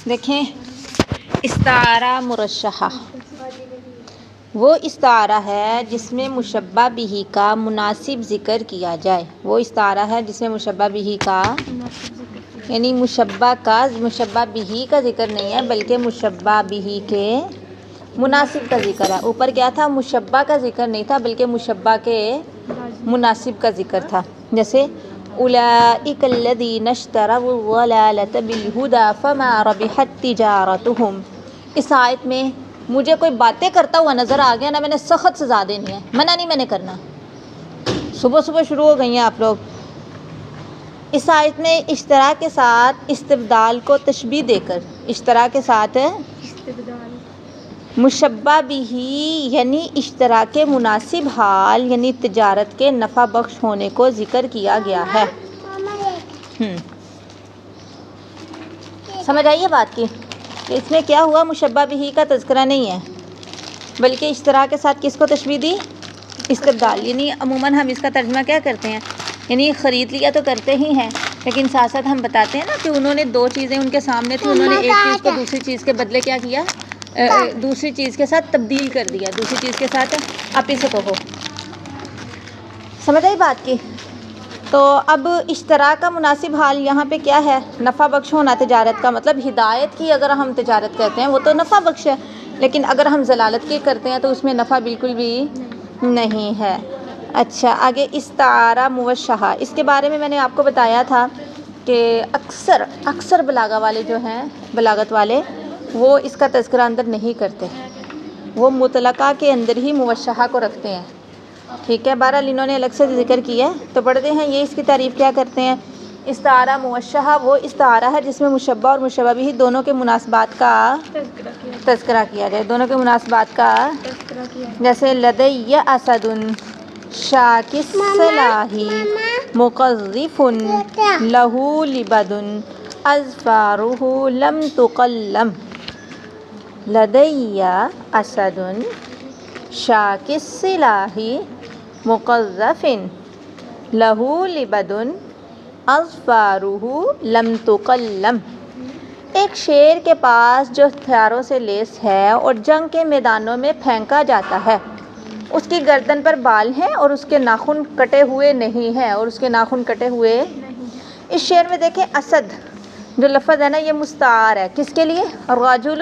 دیکھیں استعارہ مرشحہ وہ استعارہ ہے جس میں مشبہ بہ کا مناسب ذکر کیا جائے. وہ استعارہ ہے جس میں مشبہ بہ کا یعنی مشبہ بہ کا ذکر نہیں ہے بلکہ مشبہ بہ کے مناسب کا ذکر ہے. اوپر کیا تھا؟ مشبہ کا ذکر نہیں تھا بلکہ مشبہ کے مناسب کا ذکر تھا. جیسے اولئک الذین اشتروا الضلالۃ بالہدی فما ربحت تجارتہم. اس آیت میں مجھے کوئی باتیں کرتا ہوا نظر آ گیا نا، میں نے سخت سزا دینی ہے، منع نہیں میں نے کرنا. صبح صبح شروع ہو گئی ہیں آپ لوگ. اس آیت میں اشتراک کے ساتھ استبدال کو تشبیہ دے کر، اشتراک کے ساتھ مشبہ بہ یعنی اشتراک مناسب حال یعنی تجارت کے نفع بخش ہونے کو ذکر کیا گیا ہے. سمجھ آئیے بات کی کہ اس میں کیا ہوا؟ مشبہ بہ کا تذکرہ نہیں ہے بلکہ اشتراک کے ساتھ کس کو تشبیہ دی؟ استبدال. یعنی عموماً ہم اس کا ترجمہ کیا کرتے ہیں؟ یعنی خرید لیا تو کرتے ہی ہیں، لیکن ساتھ ساتھ ہم بتاتے ہیں نا کہ انہوں نے دو چیزیں ان کے سامنے تھی، انہوں نے ایک چیز کو دوسری چیز کے بدلے کیا کیا؟ دوسری چیز کے ساتھ تبدیل کر دیا، دوسری چیز کے ساتھ آپ اسے کہو. سمجھ آئی بات کی؟ تو اب اشتراک کا مناسب حال یہاں پہ کیا ہے؟ نفع بخش ہونا تجارت کا. مطلب ہدایت کی اگر ہم تجارت کرتے ہیں وہ تو نفع بخش ہے، لیکن اگر ہم ضلالت کی کرتے ہیں تو اس میں نفع بالکل بھی نہیں ہے. اچھا آگے استعارہ موشحہ، اس کے بارے میں میں نے آپ کو بتایا تھا کہ اکثر بلاغہ والے جو ہیں، بلاغت والے، وہ اس کا تذکرہ اندر نہیں کرتے، وہ مطلقہ کے اندر ہی موشحہ کو رکھتے ہیں. ٹھیک ہے، بہرحال انہوں نے الگ سے ذکر کیا ہے تو پڑھتے ہیں. یہ اس کی تعریف کیا کرتے ہیں؟ استعارہ موشحہ وہ استعارہ ہے جس میں مشبہ اور مشبہ بہ دونوں کے مناسبات کا تذکرہ کیا جائے، دونوں کے مناسبات کا. جیسے لدی اسد شاک السلاح مقذف لہ لبد اظفارہ لم تقلم. لدی اسد شاک السلاح مقذف لہ لبد اظفارہ لم تقلم. ایک شیر کے پاس جو ہتھیاروں سے لیس ہے اور جنگ کے میدانوں میں پھینکا جاتا ہے، اس کی گردن پر بال ہیں اور اس کے ناخن کٹے ہوئے نہیں ہیں، اور اس کے ناخن کٹے ہوئے. اس شعر میں دیکھیں اسد جو لفظ ہے نا یہ مستعار ہے کس کے لیے؟ رجل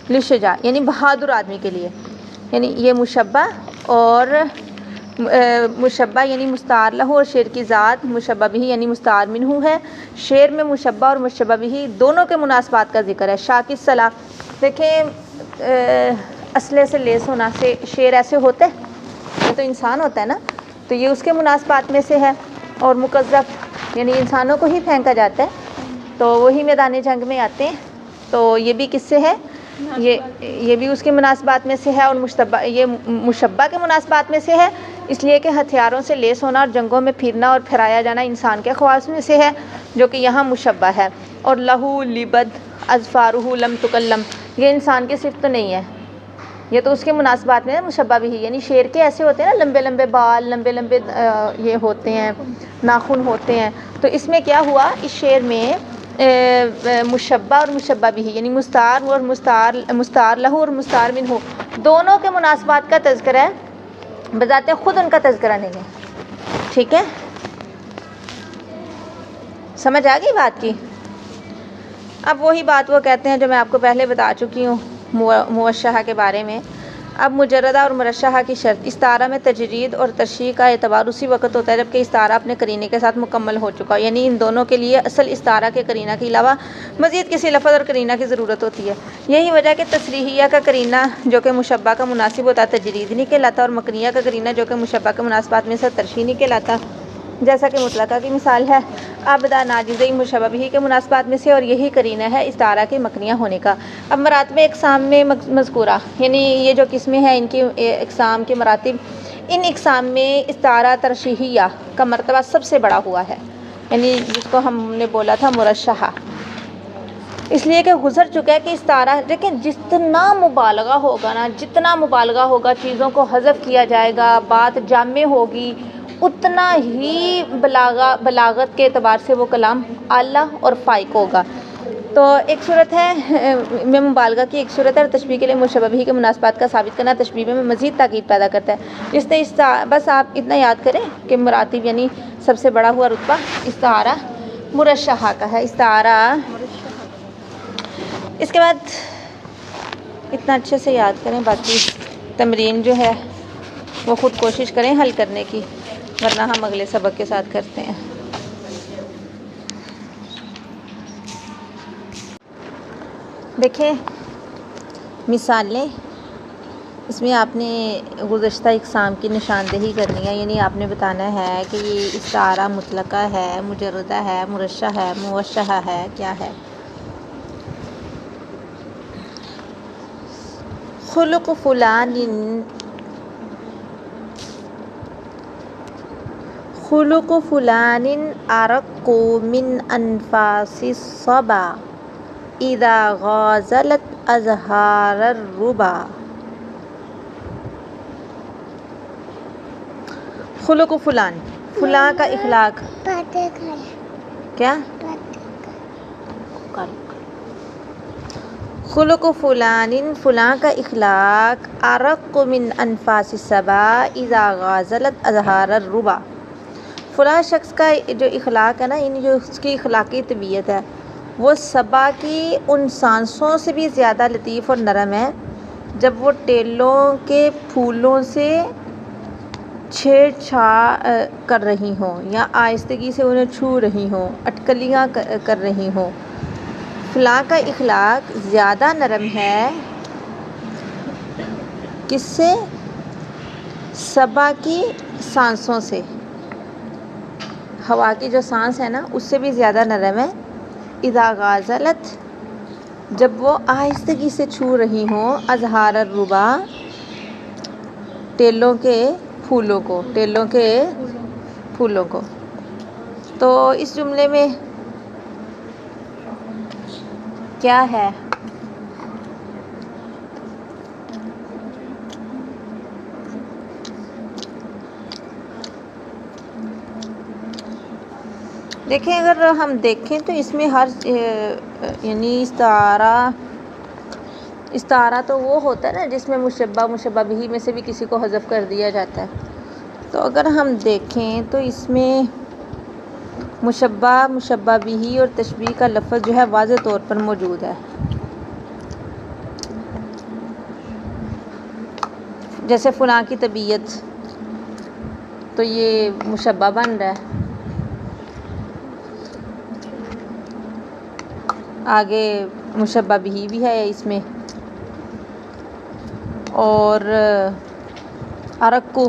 للشجاع یعنی بہادر آدمی کے لیے. یعنی یہ مشبہ اور مشبہ یعنی مستعار لہ اور شعر کی ذات مشبہ بہ یعنی مستعار منہ ہے. شعر میں مشبہ اور مشبہ بہ دونوں کے مناسبات کا ذکر ہے. شاک السلاح دیکھیں اسلحے سے لیس ہونا سے شعر ایسے ہوتے ہیں، یہ تو انسان ہوتا ہے نا، تو یہ اس کے مناسبات میں سے ہے. اور مقذف یعنی انسانوں کو ہی پھینکا جاتا ہے تو وہی میدان جنگ میں آتے ہیں، تو یہ بھی کس سے ہے؟ یہ بھی اس کے مناسبات میں سے ہے. اور یہ مشبہ کے مناسبات میں سے ہے اس لیے کہ ہتھیاروں سے لیس ہونا اور جنگوں میں پھرنا اور پھرایا جانا انسان کے خواص میں سے ہے جو کہ یہاں مشبہ ہے. اور لہو لبد اظفارہ لم تکلم یہ انسان کی صفت تو نہیں ہے، یہ تو اس کے مناسبات میں ہے مشبہ بھی. یعنی شیر کے ایسے ہوتے ہیں نا لمبے لمبے بال، لمبے لمبے یہ ہوتے ہیں ناخن ہوتے ہیں. تو اس میں کیا ہوا؟ اس شعر میں مشبہ اور مشبہ بھی یعنی مستعار اور مستعار لہ اور مستعار منہ دونوں کے مناسبات کا تذکرہ ہے، بذات خود ان کا تذکرہ نہیں ہے. ٹھیک ہے، سمجھ آ گئی بات کی؟ اب وہی بات وہ کہتے ہیں جو میں آپ کو پہلے بتا چکی ہوں موشحہ کے بارے میں. اب مجردہ اور مرشحہ کی شرط. استعارہ میں تجرید اور ترشیح کا اعتبار اسی وقت ہوتا ہے جب کہ استعارہ اپنے قرینے کے ساتھ مکمل ہو چکا ہو. یعنی ان دونوں کے لیے اصل استعارہ کے قرینہ کے علاوہ مزید کسی لفظ اور قرینہ کی ضرورت ہوتی ہے. یہی وجہ کہ تصریحیہ کا قرینہ جو کہ مشبہ کا مناسب ہوتا ہے تجرید نہیں کہلاتا، اور مکنیہ کا قرینہ جو کہ مشبہ کے مناسبات میں سے ترشیح نہیں کہلاتا، جیسا کہ مطلقہ کی مثال ہے ابدا ناجزہ مشبہ بہ کے مناسبات میں سے، اور یہی قرینہ ہے استعارہ کے مکنیہ ہونے کا. اب مراتب اقسام میں مذکورہ یعنی یہ جو قسمیں ہیں ان کی اقسام کے مراتب، ان اقسام میں استعارہ ترشیحیہ کا مرتبہ سب سے بڑا ہوا ہے، یعنی جس کو ہم نے بولا تھا مرشحہ، اس لیے کہ گزر چکا ہے کہ استعارہ دیکھیں جتنا مبالغہ ہوگا نا، جتنا مبالغہ ہوگا، چیزوں کو حذف کیا جائے گا، بات جامع ہوگی، اتنا ہی بلاغت کے اعتبار سے وہ کلام اعلیٰ اور فائق ہوگا. تو ایک صورت ہے میں مبالغہ کی ایک صورت ہے، اور تشبیہ کے لیے مشبہ بھی کے مناسبات کا ثابت کرنا تشبیہ میں مزید تاکید پیدا کرتا ہے، جس نے بس آپ اتنا یاد کریں کہ مراتب یعنی سب سے بڑا ہوا رتبہ استعارہ مرشحہ کا ہے، استعارہ۔ اس کے بعد اتنا اچھے سے یاد کریں، باقی تمرین جو ہے وہ خود کوشش کریں حل کرنے کی، ورنہ ہم اگلے سبق کے ساتھ کرتے ہیں۔ دیکھیں مثالیں، اس میں آپ نے گزشتہ اقسام کی نشاندہی کرنی ہے، یعنی آپ نے بتانا ہے کہ یہ استعارہ مطلقہ ہے، مجردہ ہے، مرشح ہے، موشحہ ہے، کیا ہے۔ خلق فلان ارق من انفاس الصبا اذا غازلت ازہار الربا۔ خلق فلان، فلاں کا اخلاق کیا؟ خلق فلان، فلاں کا اخلاق ارق من انفاس الصبا اذا غازلت ازہار الربا، فلاں شخص کا جو اخلاق ہے نا، یعنی جو اس کی اخلاقی طبیعت ہے، وہ صبا کی ان سانسوں سے بھی زیادہ لطیف اور نرم ہے جب وہ ٹیلوں کے پھولوں سے چھیڑ چھاڑ کر رہی ہوں یا آہستگی سے انہیں چھو رہی ہوں، اٹکلیاں کر رہی ہوں۔ فلاں کا اخلاق زیادہ نرم ہے کس سے؟ صبا کی سانسوں سے، ہوا کی جو سانس ہے نا اس سے بھی زیادہ نرم ہے۔ اذا غازلت، جب وہ آہستگی سے چھو رہی ہوں، ازہار الربا، ٹیلوں کے پھولوں کو، ٹیلوں کے پھولوں کو۔ تو اس جملے میں کیا ہے؟ دیکھیں اگر ہم دیکھیں تو اس میں ہر یعنی استعارہ تو وہ ہوتا ہے نا جس میں مشبہ مشبہ بھی میں سے بھی کسی کو حذف کر دیا جاتا ہے۔ تو اگر ہم دیکھیں تو اس میں مشبہ مشبہ بھی اور تشبیہ کا لفظ جو ہے واضح طور پر موجود ہے۔ جیسے فلاں کی طبیعت، تو یہ مشبہ بن رہا ہے، آگے مشبہ بھی ہے اس میں، اور ارقو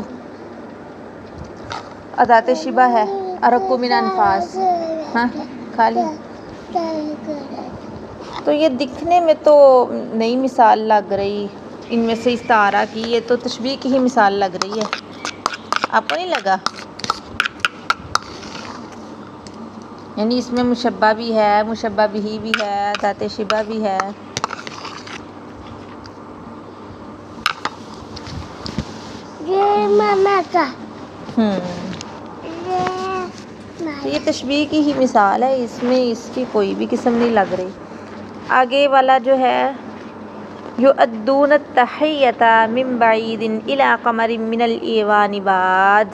ادات شبہ ہے، ارقو من انفاس، ہاں کھا لی۔ تو یہ دکھنے میں تو نئی مثال لگ رہی ان میں سے استعارہ کی، یہ تو تشبیہ کی ہی مثال لگ رہی ہے، آپ کو نہیں لگا؟ یعنی اس میں مشبہ بھی ہے، مشبہ بھی ہے، ذات شبہ بھی ہے۔ یہ تشبیہ کی ہی مثال ہے، اس میں اس کی کوئی بھی قسم نہیں لگ رہی۔ آگے والا جو ہے یؤدون التحیۃ من بعید الی قمر من الایوان بعد،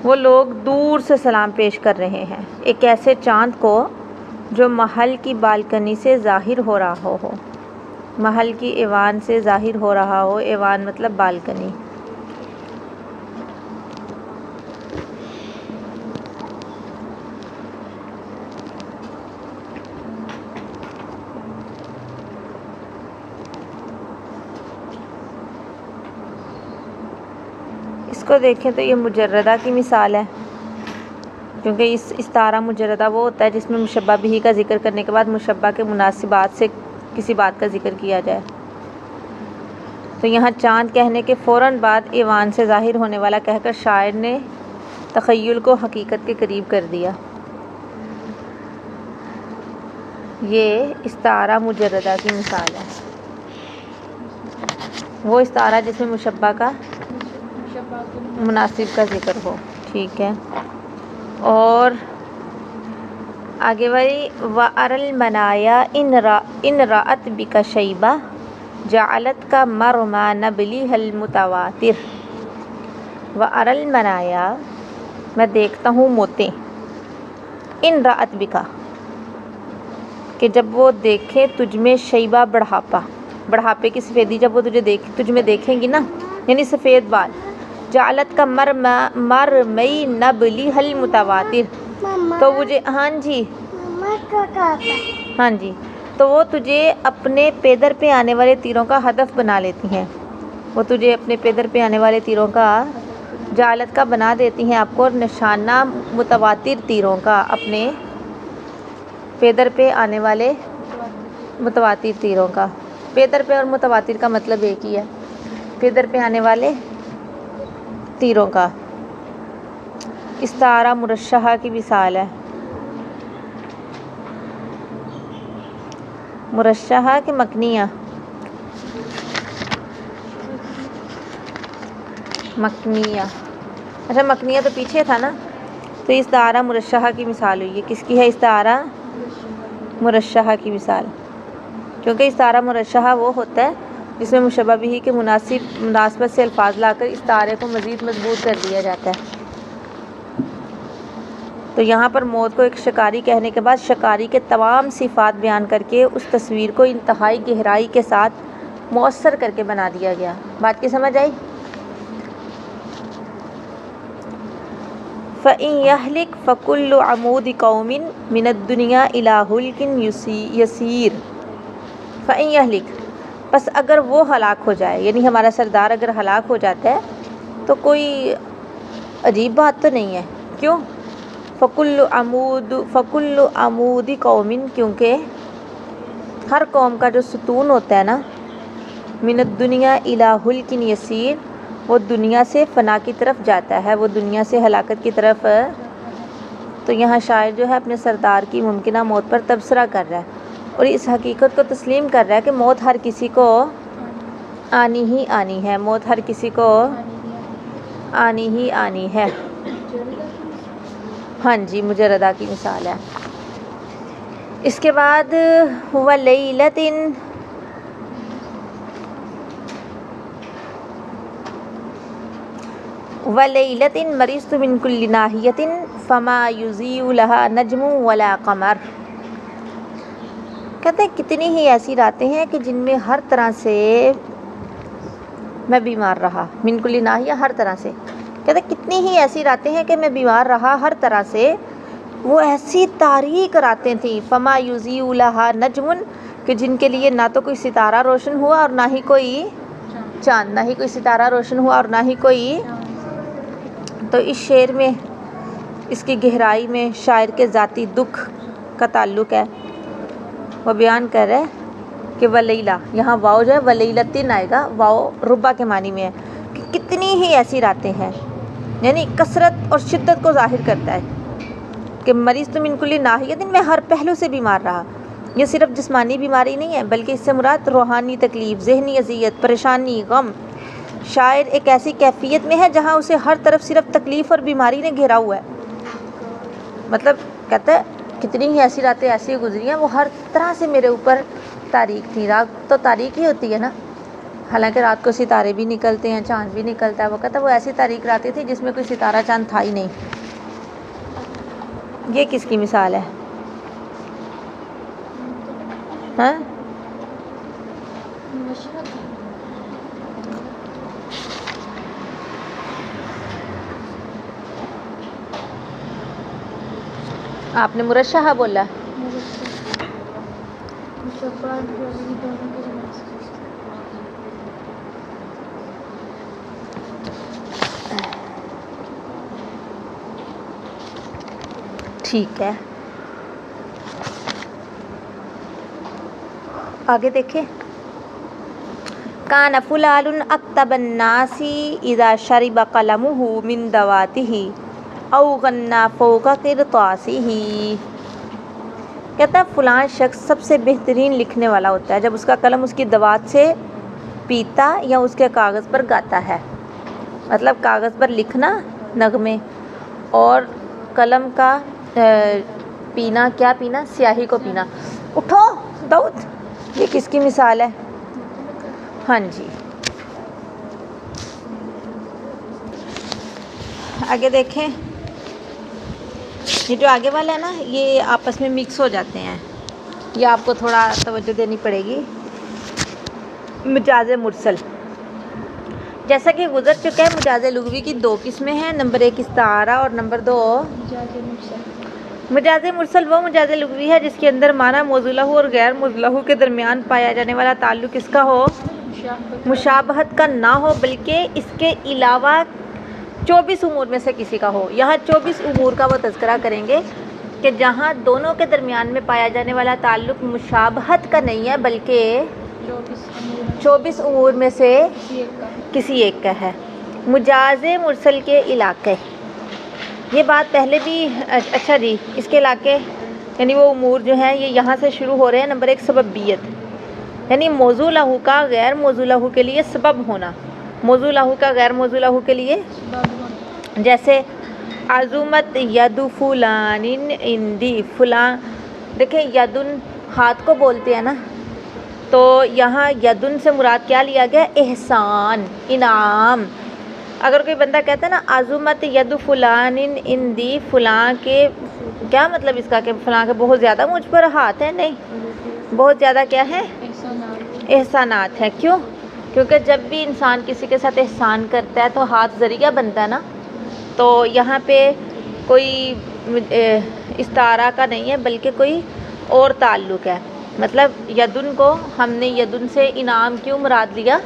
وہ لوگ دور سے سلام پیش کر رہے ہیں ایک ایسے چاند کو جو محل کی بالکنی سے ظاہر ہو رہا ہو، محل کی ایوان سے ظاہر ہو رہا ہو، ایوان مطلب بالکنی۔ اس کو دیکھیں تو یہ مجردہ کی مثال ہے، کیونکہ اس استعارہ مجردہ وہ ہوتا ہے جس میں مشبہ بھی کا ذکر کرنے کے بعد مشبہ کے مناسبات سے کسی بات کا ذکر کیا جائے۔ تو یہاں چاند کہنے کے فوراً بعد ایوان سے ظاہر ہونے والا کہہ کر شاعر نے تخیل کو حقیقت کے قریب کر دیا۔ یہ استعارہ مجردہ کی مثال ہے، وہ استعارہ جس میں مشبہ کا مناسب کا ذکر ہو، ٹھیک ہے۔ اور آگے بڑھی وَأَرَى الْمَنَايَا إِنْ رَأَتْ بِكَ شَيْبَةً جَعَلَتْكَ مَرْمَى نَبْلِهَا الْمُتَوَاتِرِ وَأَرَى الْمَنَايَا میں دیکھتا ہوں موتیں إِنْ رَأَتْ بِكَ کہ جب وہ دیکھے تجھ میں شیبہ بڑھاپے کی سفیدی جب وہ تجھ میں دیکھیں گی نا یعنی سفید بال جعلت کا مرمی نبلها المتواتر تو مجھے ہاں جی تو وہ تجھے اپنے پیدر پہ آنے والے تیروں کا ہدف بنا لیتی ہیں وہ تجھے اپنے پیدر پہ آنے والے تیروں کا جعلت کا بنا دیتی ہیں آپ کو اور نشانہ متواتر تیروں کا اپنے پیدر پہ آنے والے متواتر تیروں کا پیدر پہ اور متواتر کا مطلب ایک ہی ہے پیدر پہ آنے والے تیروں کا استعارہ مرشحہ کی مثال ہے مرشحہ کہ مکنیہ اچھا مکنیہ تو پیچھے تھا نا تو استعارہ مرشحہ کی مثال ہوئی ہے کس کی ہے استعارہ مرشحہ کی مثال کیونکہ استعارہ مرشحہ وہ ہوتا ہے جس میں مشبہ بھی کے مناسبت سے الفاظ لا کر استعارے کو مزید مضبوط کر دیا جاتا ہے تو یہاں پر موت کو ایک شکاری کہنے کے بعد شکاری کے تمام صفات بیان کر کے اس تصویر کو انتہائی گہرائی کے ساتھ مؤثر کر کے بنا دیا گیا بات کی سمجھ آئی فَإِن يَهْلِكْ فَكُلُّ عَمُودِ قَوْمٍ مِنَ الدُّنْيَا إِلَى هُلْكٍ يَسِيرٌ فَإِن يَهْلِكْ بس اگر وہ ہلاک ہو جائے یعنی ہمارا سردار اگر ہلاک ہو جاتا ہے تو کوئی عجیب بات تو نہیں ہے کیوں فَكُلُّ عَمُودِ قَوْمٍ کیونکہ ہر قوم کا جو ستون ہوتا ہے نا مِنَ الدُّنْيَا إِلَى هُلْكٍ يَسِيرٌ وہ دنیا سے فنا کی طرف جاتا ہے وہ دنیا سے ہلاکت کی طرف تو یہاں شاعر جو ہے اپنے سردار کی ممکنہ موت پر تبصرہ کر رہا ہے اور اس حقیقت کو تسلیم کر رہا ہے کہ موت ہر کسی کو آنی ہی آنی ہے موت ہر کسی کو آنی ہی آنی ہے ہاں جی مجردہ کی مثال ہے اس کے بعد وَلَيْلَةٍ وَلَيْلَةٍ مَرِضْتُ مِنْ كُلِّ نَاحِيَةٍ فَمَا يُضِيءُ لَهَا نَجْمٌ وَلَا قَمَرٌ کہتے ہیں کتنی ہی ایسی راتیں ہیں کہ جن میں ہر طرح سے میں بیمار رہا من کل ناحیہ ہر طرح سے کہتے ہیں کتنی ہی ایسی راتیں ہیں کہ میں بیمار رہا ہر طرح سے وہ ایسی تاریک راتیں تھیں فما یضیء لها نجم کہ جن کے لیے نہ تو کوئی ستارہ روشن ہوا اور نہ ہی کوئی چاند نہ ہی کوئی ستارہ روشن ہوا اور نہ ہی کوئی تو اس شعر میں اس کی گہرائی میں شاعر کے ذاتی دکھ کا تعلق ہے وہ بیان کر رہے ہیں کہ ولیلہ یہاں واو جو ہے ولیلتن آئے گا واو ربا کے معنی میں ہے کہ کتنی ہی ایسی راتیں ہیں یعنی کثرت اور شدت کو ظاہر کرتا ہے کہ مریض تو من کل ناحیہ میں ہر پہلو سے بیمار رہا یہ صرف جسمانی بیماری نہیں ہے بلکہ اس سے مراد روحانی تکلیف ذہنی اذیت پریشانی غم شاعر ایک ایسی کیفیت میں ہے جہاں اسے ہر طرف صرف تکلیف اور بیماری نے گھیرا ہوا ہے مطلب کہتا ہے کتنی ہی ایسی راتیں ایسی گزری ہیں وہ ہر طرح سے میرے اوپر تاریک تھی رات تو تاریک ہی ہوتی ہے نا حالانکہ رات کو ستارے بھی نکلتے ہیں چاند بھی نکلتا ہے وہ کہتا ہے وہ ایسی تاریک راتیں تھی جس میں کوئی ستارہ چاند تھا ہی نہیں یہ کس کی مثال ہے ہاں آپ نے مرشحہ بولا ٹھیک ہے آگے دیکھیں کان فلان اکتب الناس اذا شرب قلمه من دواته او غنا فوق قرطاسه کہتا ہے فلاں شخص سب سے بہترین لکھنے والا ہوتا ہے جب اس کا قلم اس کی دوات سے پیتا یا اس کے کاغذ پر گاتا ہے مطلب کاغذ پر لکھنا نغمے اور قلم کا پینا، کیا پینا؟ سیاہی کو پینا۔ اٹھو داؤد، یہ کس کی مثال ہے؟ ہاں جی، آگے دیکھیں، یہ جو آگے والا ہے نا، یہ آپس میں مکس ہو جاتے ہیں، یہ آپ کو تھوڑا توجہ دینی پڑے گی۔ مجاز مرسل، جیسا کہ گزر چکا ہے، مجاز لغوی کی دو قسمیں ہیں، نمبر 1 استعارہ اور نمبر 2 مجاز مرسل۔ وہ مجاز لغوی ہے جس کے اندر معنی موضوع لہو اور غیر موضوع لہو کے درمیان پایا جانے والا تعلق کس کا ہو؟ مشابہت کا نہ ہو، بلکہ اس کے علاوہ 24 امور میں سے کسی کا ہو۔ یہاں 24 امور کا وہ تذکرہ کریں گے کہ جہاں دونوں کے درمیان میں پایا جانے والا تعلق مشابہت کا نہیں ہے بلکہ 24 امور میں سے کسی ایک کا ہے۔ مجاز مرسل کے علاقے، یہ بات پہلے بھی، اچھا جی، اس کے علاقے یعنی وہ امور جو ہیں یہ یہاں سے شروع ہو رہے ہیں۔ نمبر 1 سببیت، یعنی موضوع لہو کا غیر موضوع لہو کے لیے سبب ہونا، موضوع لہو کا غیر موضوع لہو کے لیے، جیسے عظمت ید فلان عندی، فلاں، دیکھیں یدن ہاتھ کو بولتے ہیں نا، تو یہاں یدن سے مراد کیا لیا گیا؟ احسان، انعام۔ اگر کوئی بندہ کہتا ہے نا عظمت ید فلان عندی، فلاں کے کیا مطلب اس کا کہ فلاں کے بہت زیادہ مجھ پر ہاتھ ہے؟ نہیں، بہت زیادہ کیا ہے؟ احسانات ہیں۔ کیوں؟ کیونکہ جب بھی انسان کسی کے ساتھ احسان کرتا ہے تو ہاتھ ذریعہ بنتا ہے نا، تو یہاں پہ کوئی استعارہ کا نہیں ہے بلکہ کوئی اور تعلق ہے۔ مطلب یدن کو ہم نے یدن سے انعام کیوں مراد لیا؟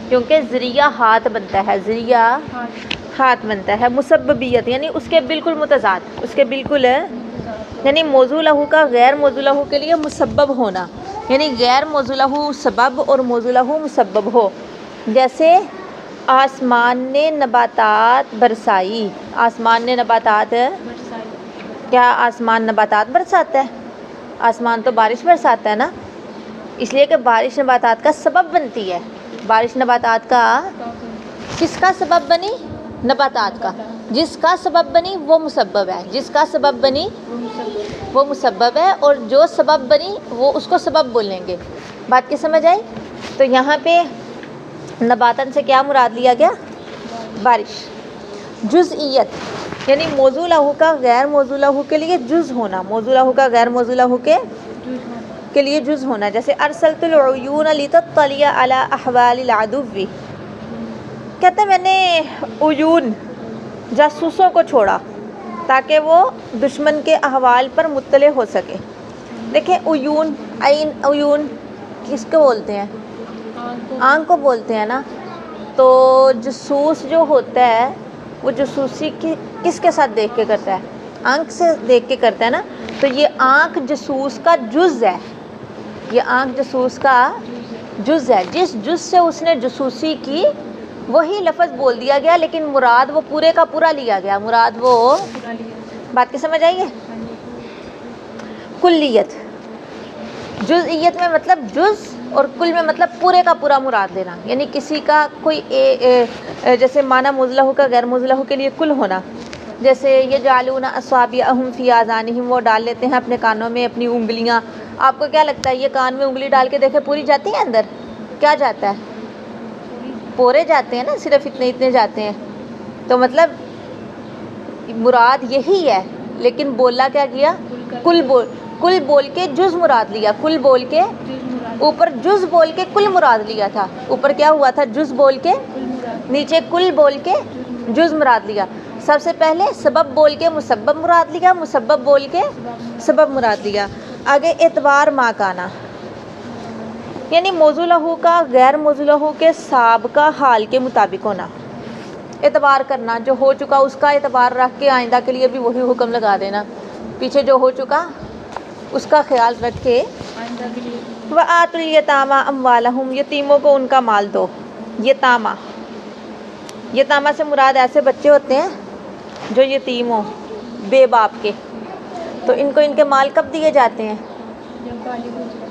کیونکہ ذریعہ ہاتھ بنتا ہے، ذریعہ ہاتھ بنتا ہے۔ مسببیت، یعنی اس کے بالکل متضاد، اس کے بالکل، یعنی موضوع لہو کا غیر موضوع لہو کے لیے مسبب ہونا، یعنی غیر موضوع لہو سبب اور موضوع لہو مسبب ہو۔ جیسے آسمان نے نباتات برسائی، آسمان نے نباتات، کیا آسمان نباتات برساتا ہے؟ آسمان تو بارش برساتا ہے نا، اس لیے کہ بارش نباتات کا سبب بنتی ہے۔ بارش نباتات کا، کس کا سبب بنی؟ نباتات کا۔ جس کا سبب بنی وہ مسبب ہے، جس کا سبب بنی وہ مسبب ہے، اور جو سبب بنی وہ اس کو سبب بولیں گے۔ بات کی سمجھ آئی؟ تو یہاں پہ نباتن سے کیا مراد لیا گیا؟ بارش۔ جزئیت، یعنی موضوع لہو کا غیر موضوع لہو کے لیے جز ہونا، موضوع لہو کا غیر موضوع لہو کے لیے جز ہونا۔ جیسے ارسلت العیون لتطلع علی احوال العدو، کہتے ہیں میں نے عیون، جاسوسوں کو چھوڑا تاکہ وہ دشمن کے احوال پر مطلع ہو سکے۔ دیکھیں عیون، عین، عیون کس کو بولتے ہیں؟ آنکھ کو بولتے ہیں نا۔ تو جاسوس جو ہوتا ہے وہ جاسوسی کس کے ساتھ دیکھ کے کرتا ہے؟ آنکھ سے دیکھ کے کرتا ہے نا۔ تو یہ آنکھ جاسوس کا جز ہے، یہ آنکھ جاسوس کا جز ہے۔ جس جز سے اس نے جاسوسی کی وہی لفظ بول دیا گیا، لیکن مراد وہ پورے کا پورا لیا گیا، مراد وہ، بات کی سمجھ آئیے؟ کلیت، جزئیت میں مطلب جز، اور کل میں مطلب پورے کا پورا مراد لینا، یعنی کسی کا کوئی جیسے معنی موضوع لہو کا غیر موضوع لہو کے لیے کل ہونا۔ جیسے یجعلون اصابعهم فی آذانہم، وہ ڈال لیتے ہیں اپنے کانوں میں اپنی انگلیاں۔ آپ کو کیا لگتا ہے یہ کان میں انگلی ڈال کے دیکھے پوری جاتی ہے اندر؟ کیا جاتا ہے؟ پورے جاتے ہیں نا، صرف اتنے جاتے ہیں۔ تو مطلب مراد یہی ہے، لیکن بولا کیا کیا؟ کل بول کے جز مراد لیا، کل بول کے، اوپر جز بول کے کل مراد لیا تھا، اوپر کیا ہوا تھا؟ جز بول کے، نیچے کل بول کے جز مراد لیا۔ سب سے پہلے سبب بول کے مسبب مراد لیا، مسبب بول کے سبب مراد لیا۔ آگے اعتبار ما کانا، یعنی موضوع لہو کا غیر موضوع لہو کے سابقہ حال کے مطابق ہونا۔ اعتبار کرنا، جو ہو چکا اس کا اعتبار رکھ کے آئندہ کے لیے بھی وہی حکم لگا دینا، پیچھے جو ہو چکا اس کا خیال رکھ کے۔ وَآتُوا الْيَتَامَىٰ أَمْوَالَهُمْ، یتیموں کو ان کا مال دو۔ یتامہ، یتامہ سے مراد ایسے بچے ہوتے ہیں جو یتیم ہوں، بے باپ کے، تو ان کو ان کے مال کب دیے جاتے ہیں؟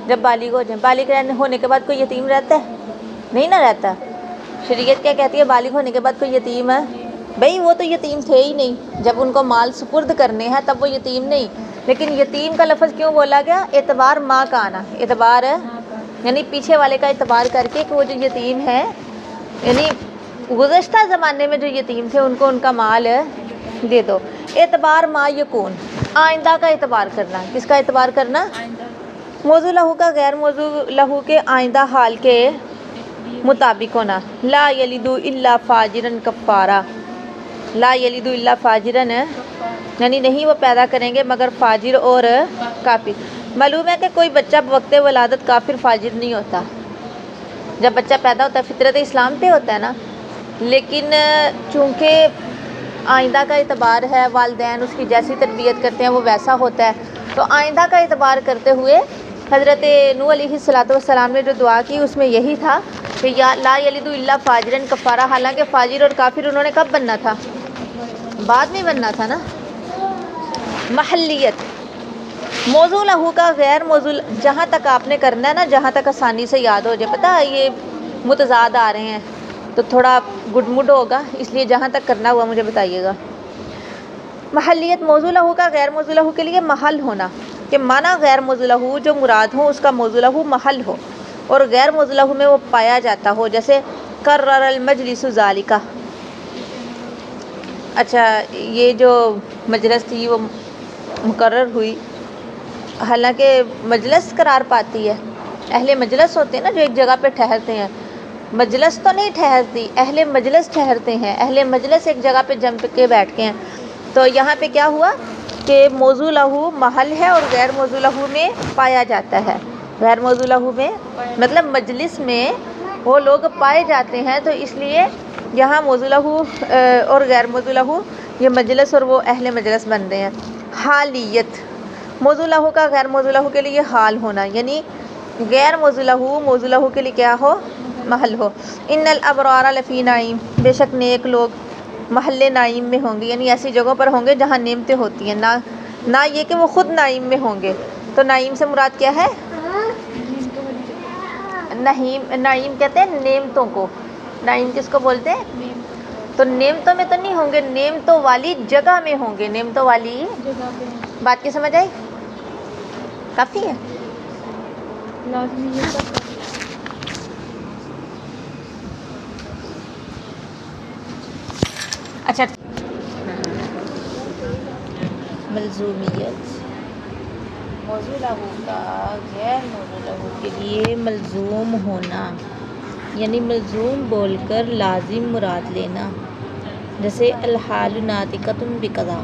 جب بالغ ہو جائیں۔ بالغ ہونے کے بعد کوئی یتیم رہتا ہے؟ نہیں نہ رہتا۔ شریعت کیا کہتی ہے؟ بالغ ہونے کے بعد کوئی یتیم ہے؟ بھئی وہ تو یتیم تھے ہی نہیں، جب ان کو مال سپرد کرنے ہیں تب وہ یتیم نہیں، لیکن یتیم کا لفظ کیوں بولا گیا؟ اعتبار ماں کا آنا، اعتبار یعنی پیچھے والے کا اعتبار کر کے کہ وہ جو یتیم ہے، یعنی گزشتہ زمانے میں جو یتیم تھے ان کو ان کا مال دے دو۔ اعتبار ما یکون، آئندہ کا اعتبار کرنا۔ کس کا اعتبار کرنا؟ موضوع لہو کا غیر موضوع لہو کے آئندہ حال کے مطابق ہونا۔ لا یلد الا فاجرا کفارا، لا یلد الا فاجرا یعنی نہیں وہ پیدا کریں گے مگر فاجر اور کافر۔ معلوم ہے کہ کوئی بچہ بوقت ولادت کافر فاجر نہیں ہوتا۔ جب بچہ پیدا ہوتا ہے فطرت اسلام پہ ہوتا ہے نا، لیکن چونکہ آئندہ کا اعتبار ہے، والدین اس کی جیسی تربیت کرتے ہیں وہ ویسا ہوتا ہے، تو آئندہ کا اعتبار کرتے ہوئے حضرت نوح علیہ السلام نے جو دعا کی اس میں یہی تھا کہ یا لا یلد الا فاجرا کفارا، حالانکہ فاجر اور کافر انہوں نے کب بننا تھا؟ بعد میں بننا تھا نا۔ محلیت، موضوع لہو کا غیر موضوع، جہاں تک آپ نے کرنا ہے نا، جہاں تک آسانی سے یاد ہو جائے، پتہ ہے یہ متضاد آ رہے ہیں تو تھوڑا گڈ مڈ ہوگا، اس لیے جہاں تک کرنا ہوا مجھے بتائیے گا۔ محلیت، موضوع لہو کا غیر موضوع لہو کے لیے محل ہونا، کہ معنی غیر موضوع لہو جو مراد ہو اس کا موضوع لہو محل ہو، اور غیر موضوع لہو میں وہ پایا جاتا ہو، جیسے قرر المجلس ذالکا۔ اچھا یہ جو مجلس تھی وہ مقرر ہوئی، حالانکہ مجلس قرار پاتی ہے، اہل مجلس ہوتے ہیں نا جو ایک جگہ پہ ٹھہرتے ہیں، مجلس تو نہیں ٹھہرتی، اہل مجلس ٹھہرتے ہیں، اہل مجلس ایک جگہ پہ جم کے بیٹھ کے ہیں۔ تو یہاں پہ کیا ہوا کہ موضوع لہو محل ہے اور غیر موضوع لہو میں پایا جاتا ہے، غیر موضوع لہو میں مطلب مجلس میں وہ لوگ پائے جاتے ہیں، تو اس لیے یہاں موضوع لہو اور غیر موضوع لہو یہ مجلس اور وہ اہل مجلس بن رہے ہیں۔ حالیت، موضوع لہو کا غیر موضوع لہو کے لیے حال ہونا، یعنی غیر موضوع لہو موضوع لہو کے لیے کیا ہو؟ محل ہو۔ ان الابرار لفی نعیم، بے شک نیک لوگ محل نعیم میں ہوں گے، یعنی ایسی جگہوں پر ہوں گے جہاں نعمتیں ہوتی ہیں، نہ یہ کہ وہ خود نعیم میں ہوں گے۔ تو نعیم سے مراد کیا ہے؟ نعیم کہتے ہیں نعمتوں کو، نعیم کس کو بولتے ہیں؟ تو نعمتوں میں تو نہیں ہوں گے، نعمتوں والی جگہ میں ہوں گے، نعمتوں والی جگہ پہ۔ بات کی سمجھ آئی؟ کافی ہے۔ اچھا ملزومیت، موضوع لہو کا غیر موضوع لہو کے لیے ملزوم ہونا، یعنی ملزوم بول کر لازم مراد لینا، جیسے الحال ناطقۃ بقضا،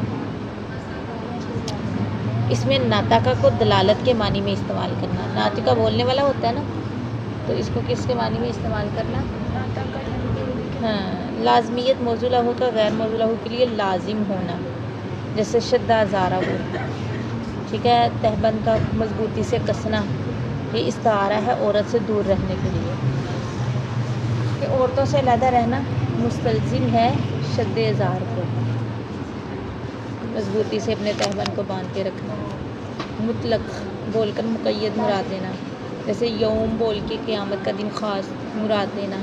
اس میں ناطقہ کو دلالت کے معنی میں استعمال کرنا، ناطقہ بولنے والا ہوتا ہے نا، تو اس کو کس کے معنی میں استعمال کرنا؟ ہاں، لازمیت، موضوع لہو کا غیر موضوع لہو کے لیے لازم ہونا، جیسے شدہ زارہ ہو، ٹھیک ہے، تہبند کا مضبوطی سے کسنا، یہ استعارہ ہے عورت سے دور رہنے کے لیے، کہ عورتوں سے علیحدہ رہنا مستلزم ہے شد ازار کو، مضبوطی سے اپنے تہبند کو باندھ کے رکھنا۔ مطلق بول کر مقید مراد لینا، جیسے یوم بول کے قیامت کا دن خاص مراد لینا،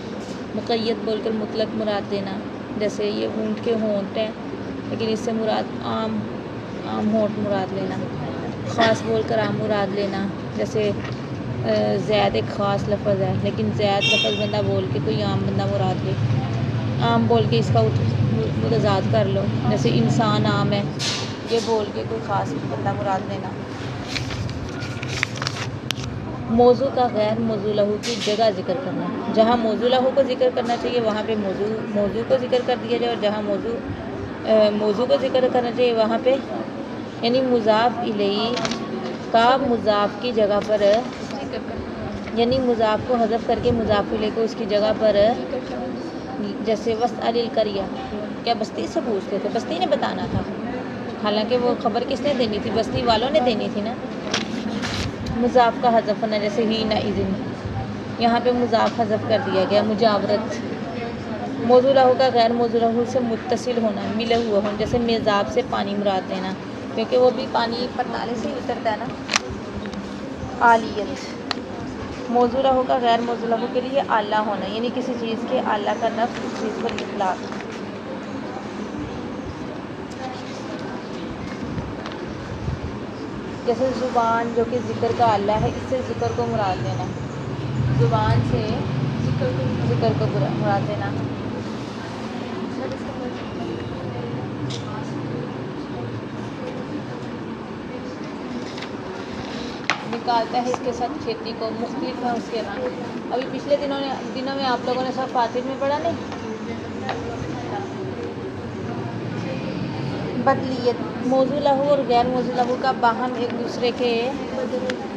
مقید بول کر مطلق مراد لینا، جیسے یہ اونٹ کے ہونٹ ہیں لیکن اس سے مراد عام ہونٹ مراد لینا، خاص بول کر عام مراد لینا، جیسے زید ایک خاص لفظ ہے لیکن زید لفظ بندہ بول کے کوئی عام بندہ مراد لے، عام بول کے اس کا متضاد کر لو، جیسے انسان عام ہے، یہ بول کے کوئی خاص بندہ مراد لینا۔ موضوع کا غیر موضوع لہو کی جگہ ذکر کرنا، جہاں موضوع لہو کو ذکر کرنا چاہیے وہاں پہ موضوع کو ذکر کر دیا جائے، اور جہاں موضوع کو ذکر کرنا چاہیے وہاں پہ یعنی مضاف الیہ کا مضاف کی جگہ پر، یعنی مضاف کو حذف کر کے مضاف الیہ کو اس کی جگہ پر، جیسے واسأل القریہ، کیا بستی سے پوچھتے تھے؟ بستی نے بتانا تھا، حالانکہ وہ خبر کس نے دینی تھی؟ بستی والوں نے دینی تھی نا۔ مضاف کا حذف ہونا، جیسے ہی نہ اذن، یہاں پہ مضاف حذف کر دیا گیا، مجاورت۔ موضوع لہو کا غیر موضوع لہو سے متصل ہونا، ملے ہوئے ہوں، جیسے میزاب سے پانی مراد لینا، کیونکہ وہ بھی پانی پر نالے سے ہی اترتا ہے نا۔ عالیت، موضوع لہو کا غیر موضوع لہو کے لیے اعلیٰ ہونا، یعنی کسی چیز کے اعلیٰ کا نفس اس چیز پر اطلاق۔ جیسے زبان جو کہ ذکر کا آلہ ہے، اس سے ذکر کو مراد لینا، زبان سے ذکر کو مراد لینا۔ نکالتا ہے اس کے ساتھ کھیتی کو، مختلف ہے اس کے نام۔ ابھی پچھلے دنوں میں آپ لوگوں نے سب فاتر میں پڑھا نہیں؟ بدلیت، موضوع لہو اور غیر موضوع لہو کا باہم ایک دوسرے کے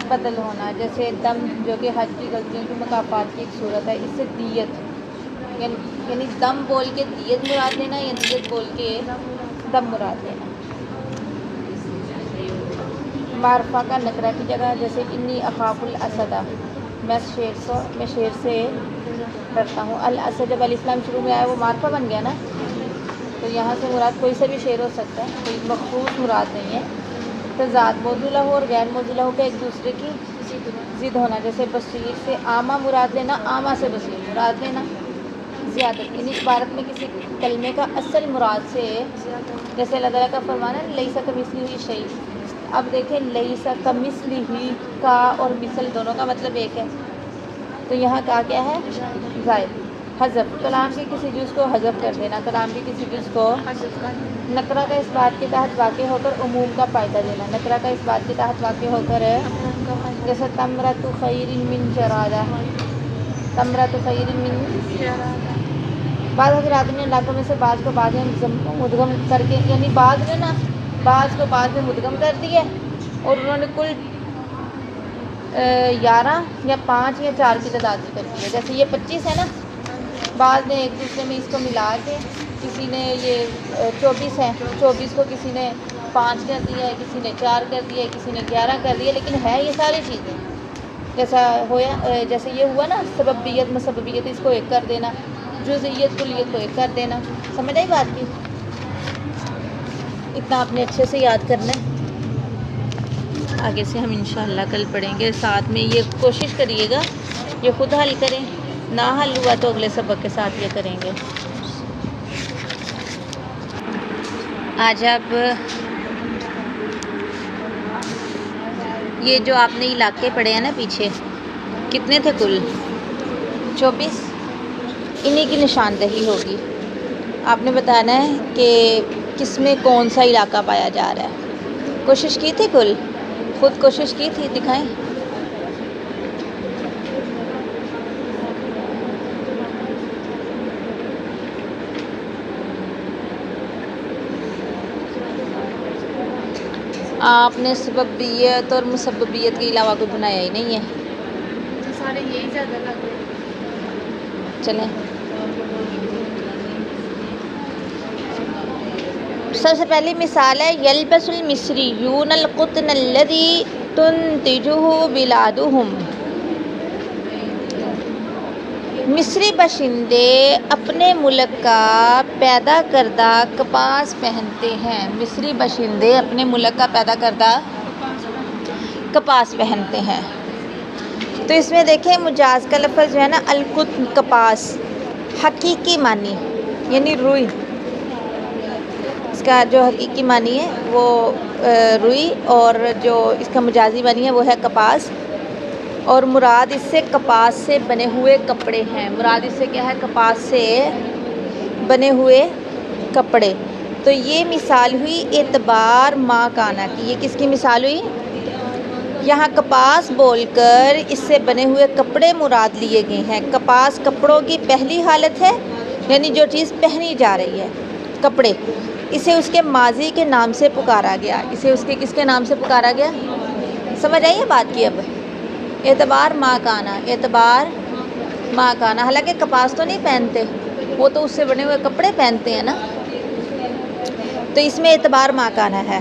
بدل ہونا، جیسے دم جو کہ حج کی غلطیوں کی مکافات کی ایک صورت ہے، اس سے دیت یعنی دم بول کے دیت مراد لینا یا دیت بول کے دم مراد لینا۔ معرفہ کا نکرہ کی جگہ، جیسے انی اخاف الاسد، میں شیر سے ڈرتا ہوں۔ الاسد جب الف لام شروع میں آیا وہ معرفہ بن گیا نا، تو یہاں سے مراد کوئی سے بھی شیر ہو سکتا ہے، کوئی مخصوص مراد نہیں ہے۔ تضاد، موضوع لہو اور غیر موضوع لہو کا ایک دوسرے کی ضد ہونا، جیسے بصیر سے عامہ مراد لینا، عامہ سے بصیر مراد لینا۔ زیادت، یعنی عبارت میں کسی کلمے کا اصل مراد سے، جیسے اللہ تعالیٰ کا فرمانا لیسا کمثلہ شیء، اب دیکھیں لیسا کمثلہ کا اور مثل دونوں کا مطلب ایک ہے، تو یہاں کا کیا ہے؟ زائد۔ حذف، کلام کے کسی جز کو حذف کر دینا، کلام کے کسی جز کو نکرہ کا اس بات کے تحت واقع ہو کر عموم کا فائدہ دینا، نکرہ کا اس بات کے تحت واقع ہو کر، جیسے تمرۃ خیر من جرادہ، تمرۃ خیر من بعض حضرات نے علاقوں میں سے بعض کو بعض میں مدغم کر کے، یعنی بعض نے نا بعض کو بعض میں مدغم کر دیا اور انہوں نے کل 11 یا 5 یا 4 کی تعداد ذکر کی ہے، جیسے یہ 25 ہے نا، بعض نے ایک دوسرے میں اس کو ملا کے، کسی نے یہ 24 ہے، 24 کو کسی نے 5 کر دیا ہے، کسی نے 4 کر دیا ہے، کسی نے 11 کر دیا، لیکن ہے یہ ساری چیزیں جیسے یہ ہوا نا، سببیت مسببیت اس کو ایک کر دینا، جزئیت کلیت کو ایک کر دینا، سمجھ آئی بات کی؟ اتنا آپ نے اچھے سے یاد کرنا ہے، آگے سے ہم انشاءاللہ کل پڑھیں گے، ساتھ میں یہ کوشش کریے گا یہ خود حل کریں، نہ حل ہوا تو اگلے سبق کے ساتھ یہ کریں گے۔ آج اب یہ جو آپ نے علاقے پڑھے ہیں نا پیچھے، کتنے تھے کل؟ 24، انہی کی نشاندہی ہوگی، آپ نے بتانا ہے کہ کس میں کون سا علاقہ پایا جا رہا ہے۔ کوشش کی تھی کل؟ خود کوشش کی تھی؟ دکھائیں۔ آپ نے سببیت اور مسببیت کے علاوہ کوئی بنایا ہی نہیں ہے، سارے یہی زیادہ لگ رہے ہیں۔ چلیں سب سے پہلی مثال ہے یلبس المصریون القطن الذی تنتجہ بلادہم، مصری باشندے اپنے ملک کا پیدا کردہ کپاس پہنتے ہیں، مصری باشندے اپنے ملک کا پیدا کردہ کپاس پہنتے ہیں۔ تو اس میں دیکھیں مجاز کا لفظ جو ہے نا القطن، کپاس، حقیقی معنی یعنی روئی، اس کا جو حقیقی معنی ہے وہ روئی، اور جو اس کا مجازی معنی ہے وہ ہے کپاس، اور مراد اس سے کپاس سے بنے ہوئے کپڑے ہیں، مراد اس سے کیا ہے؟ کپاس سے بنے ہوئے کپڑے۔ تو یہ مثال ہوئی اعتبار ما کانا کی، یہ کس کی مثال ہوئی؟ یہاں کپاس بول کر اس سے بنے ہوئے کپڑے مراد لیے گئے ہیں، کپاس کپڑوں کی پہلی حالت ہے، یعنی جو چیز پہنی جا رہی ہے، کپڑے، اسے اس کے ماضی کے نام سے پکارا گیا، اسے اس کے کس کے نام سے پکارا گیا؟ سمجھ آئی ہے بات کی؟ اب اعتبار ما کانا، اعتبار ما کانا، حالانکہ کپاس تو نہیں پہنتے، وہ تو اس سے بنے ہوئے کپڑے پہنتے ہیں نا، تو اس میں اعتبار ما کانا ہے۔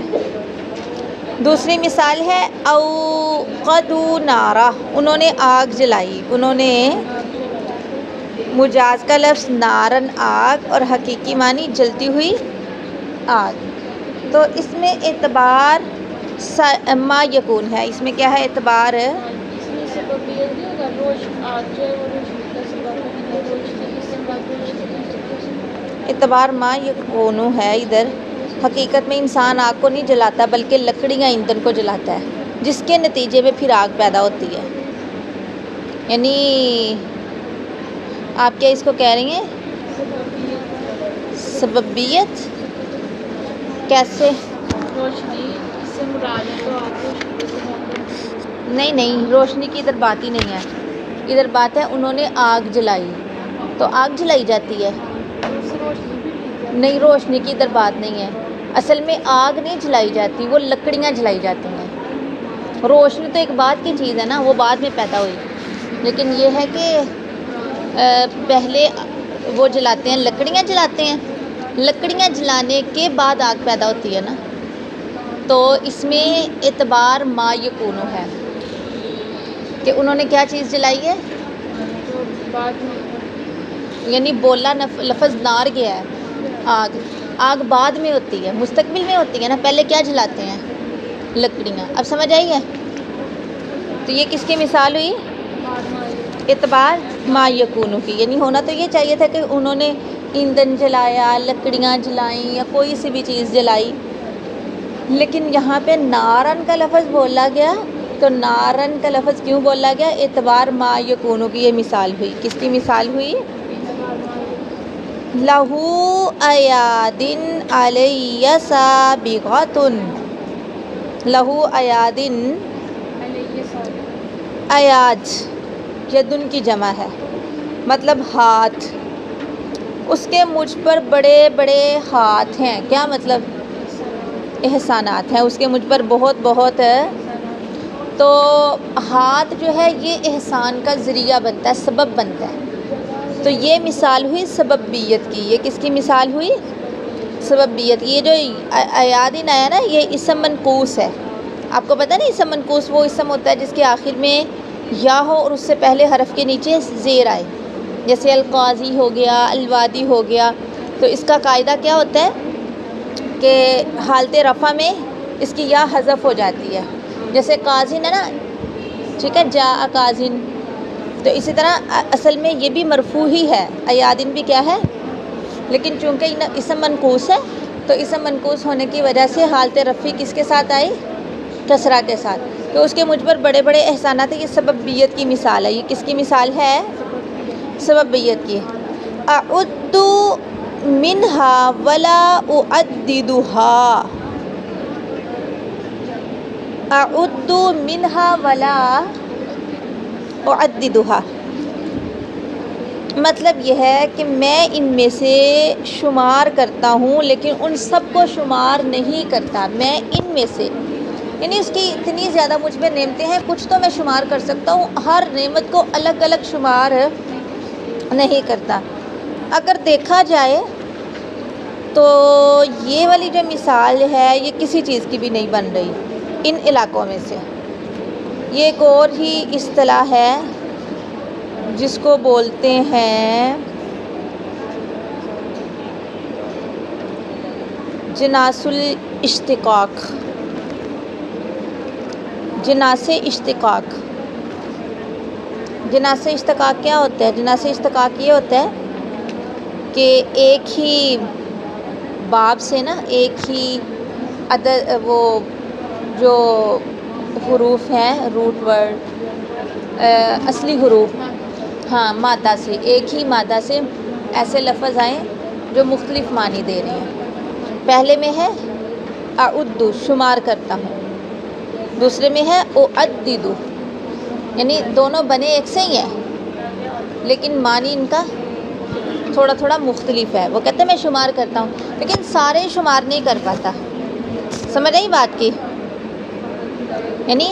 دوسری مثال ہے اوقدوا نارا، انہوں نے آگ جلائی، انہوں نے، مجاز کا لفظ نارن آگ، اور حقیقی معنی جلتی ہوئی آگ، تو اس میں اعتبار ما یکون ہے، اس میں کیا ہے؟ اعتبار اعتبار ما یکون ہے ادھر، حقیقت میں انسان آگ کو نہیں جلاتا بلکہ لکڑیاں ایندھن کو جلاتا ہے۔ جس کے نتیجے میں پھر آگ پیدا ہوتی ہے. یعنی آپ کیا اس کو کہہ رہی ہیں؟ سببیت. کیسے؟ روشنی اس سے مراد ہے تو آپ روشنی سے نہیں روشنی کی ادھر بات ہی نہیں ہے. ادھر بات ہے انہوں نے آگ جلائی تو آگ جلائی جاتی ہے. اس سے روشنی بھی مل جاتی نہیں روشنی کی ادھر بات نہیں ہے. اصل میں آگ نہیں جلائی جاتی، وہ لکڑیاں جلائی جاتی ہیں. روشنی تو ایک بعد کی چیز ہے نا، وہ بعد میں پیدا ہوئی. لیکن یہ ہے کہ پہلے وہ جلاتے ہیں، لکڑیاں جلاتے ہیں. لکڑیاں جلانے کے بعد آگ پیدا ہوتی ہے نا. تو اس میں اعتبار ما یکون ہے کہ انہوں نے کیا چیز جلائی ہے. تو بعد میں یعنی بولا لفظ نار گیا ہے. آگ بعد میں ہوتی ہے، مستقبل میں ہوتی ہے نا. پہلے کیا جلاتے ہیں؟ لکڑیاں. اب سمجھ آئی ہے؟ تو یہ کس کی مثال ہوئی؟ اعتبار ما یکون کی. یعنی ہونا تو یہ چاہیے تھا کہ انہوں نے ایندھن جلایا، لکڑیاں جلائیں یا کوئی سی بھی چیز جلائی، لیکن یہاں پہ نارن کا لفظ بولا گیا. تو نارن کا لفظ کیوں بولا گیا؟ اعتبار ما یکون کی یہ مثال ہوئی. کس کی مثال ہوئی؟ لہو ایادن علیہ سابغۃ. لہو ایادن، ایاد یدن کی جمع ہے، مطلب ہاتھ. اس کے مجھ پر بڑے بڑے ہاتھ ہیں. کیا مطلب؟ احسانات ہیں اس کے مجھ پر بہت بہت. تو ہاتھ جو ہے یہ احسان کا ذریعہ بنتا ہے، سبب بنتا ہے. تو یہ مثال ہوئی سببیت کی. یہ کس کی مثال ہوئی؟ سببیت. یہ جو ایادن آیا نا، یہ اسم منقوص ہے. آپ کو پتہ نا اسم منقوص وہ اسم ہوتا ہے جس کے آخر میں یا ہو اور اس سے پہلے حرف کے نیچے زیر آئے. جیسے القاضی ہو گیا، الوادی ہو گیا. تو اس کا قاعدہ کیا ہوتا ہے کہ حالت رفع میں اس کی یا حذف ہو جاتی ہے. جیسے قاضن ہے نا، ٹھیک ہے، جاء قاضن. تو اسی طرح اصل میں یہ بھی مرفوع ہی ہے، ایادن بھی کیا ہے، لیکن چونکہ اسم منقوص ہے تو اسم منقوص ہونے کی وجہ سے حالت رفع کس کے ساتھ آئی؟ کسرہ کے ساتھ. تو اس کے مجھ پر بڑے بڑے احسانات ہیں. یہ سببیت کی مثال ہے. یہ کس کی مثال ہے؟ سببیت کی. اعد منہا ولا اعددھا. اعد منہا ولا اعددھا مطلب یہ ہے کہ میں ان میں سے شمار کرتا ہوں لیکن ان سب کو شمار نہیں کرتا. میں ان میں سے، یعنی اس کی اتنی زیادہ مجھ پہ نعمتیں ہیں، کچھ تو میں شمار کر سکتا ہوں، ہر نعمت کو الگ الگ شمار نہیں کرتا. اگر دیکھا جائے تو یہ والی جو مثال ہے یہ کسی چیز کی بھی نہیں بن رہی ان علاقوں میں سے. یہ ایک اور ہی اصطلاح ہے جس کو بولتے ہیں جناس الاشتقاق. جناس اشتقاق. جناس اشتقاق کیا ہوتا ہے؟ جناس اشتقاق یہ ہوتا ہے کہ ایک ہی باب سے نا، ایک ہی عدد، وہ جو حروف ہیں روٹ ورڈ، اصلی حروف، ہاں مادہ سے، ایک ہی مادہ سے ایسے لفظ آئیں جو مختلف معنی دے رہے ہیں. پہلے میں ہے اعد، شمار کرتا ہوں. دوسرے میں ہے اعدد، یعنی دونوں بنے ایک سے ہی ہیں لیکن معنی ان کا تھوڑا تھوڑا مختلف ہے. وہ کہتے ہیں میں شمار کرتا ہوں لیکن سارے شمار نہیں کر پاتا. سمجھ آئی بات کی؟ یعنی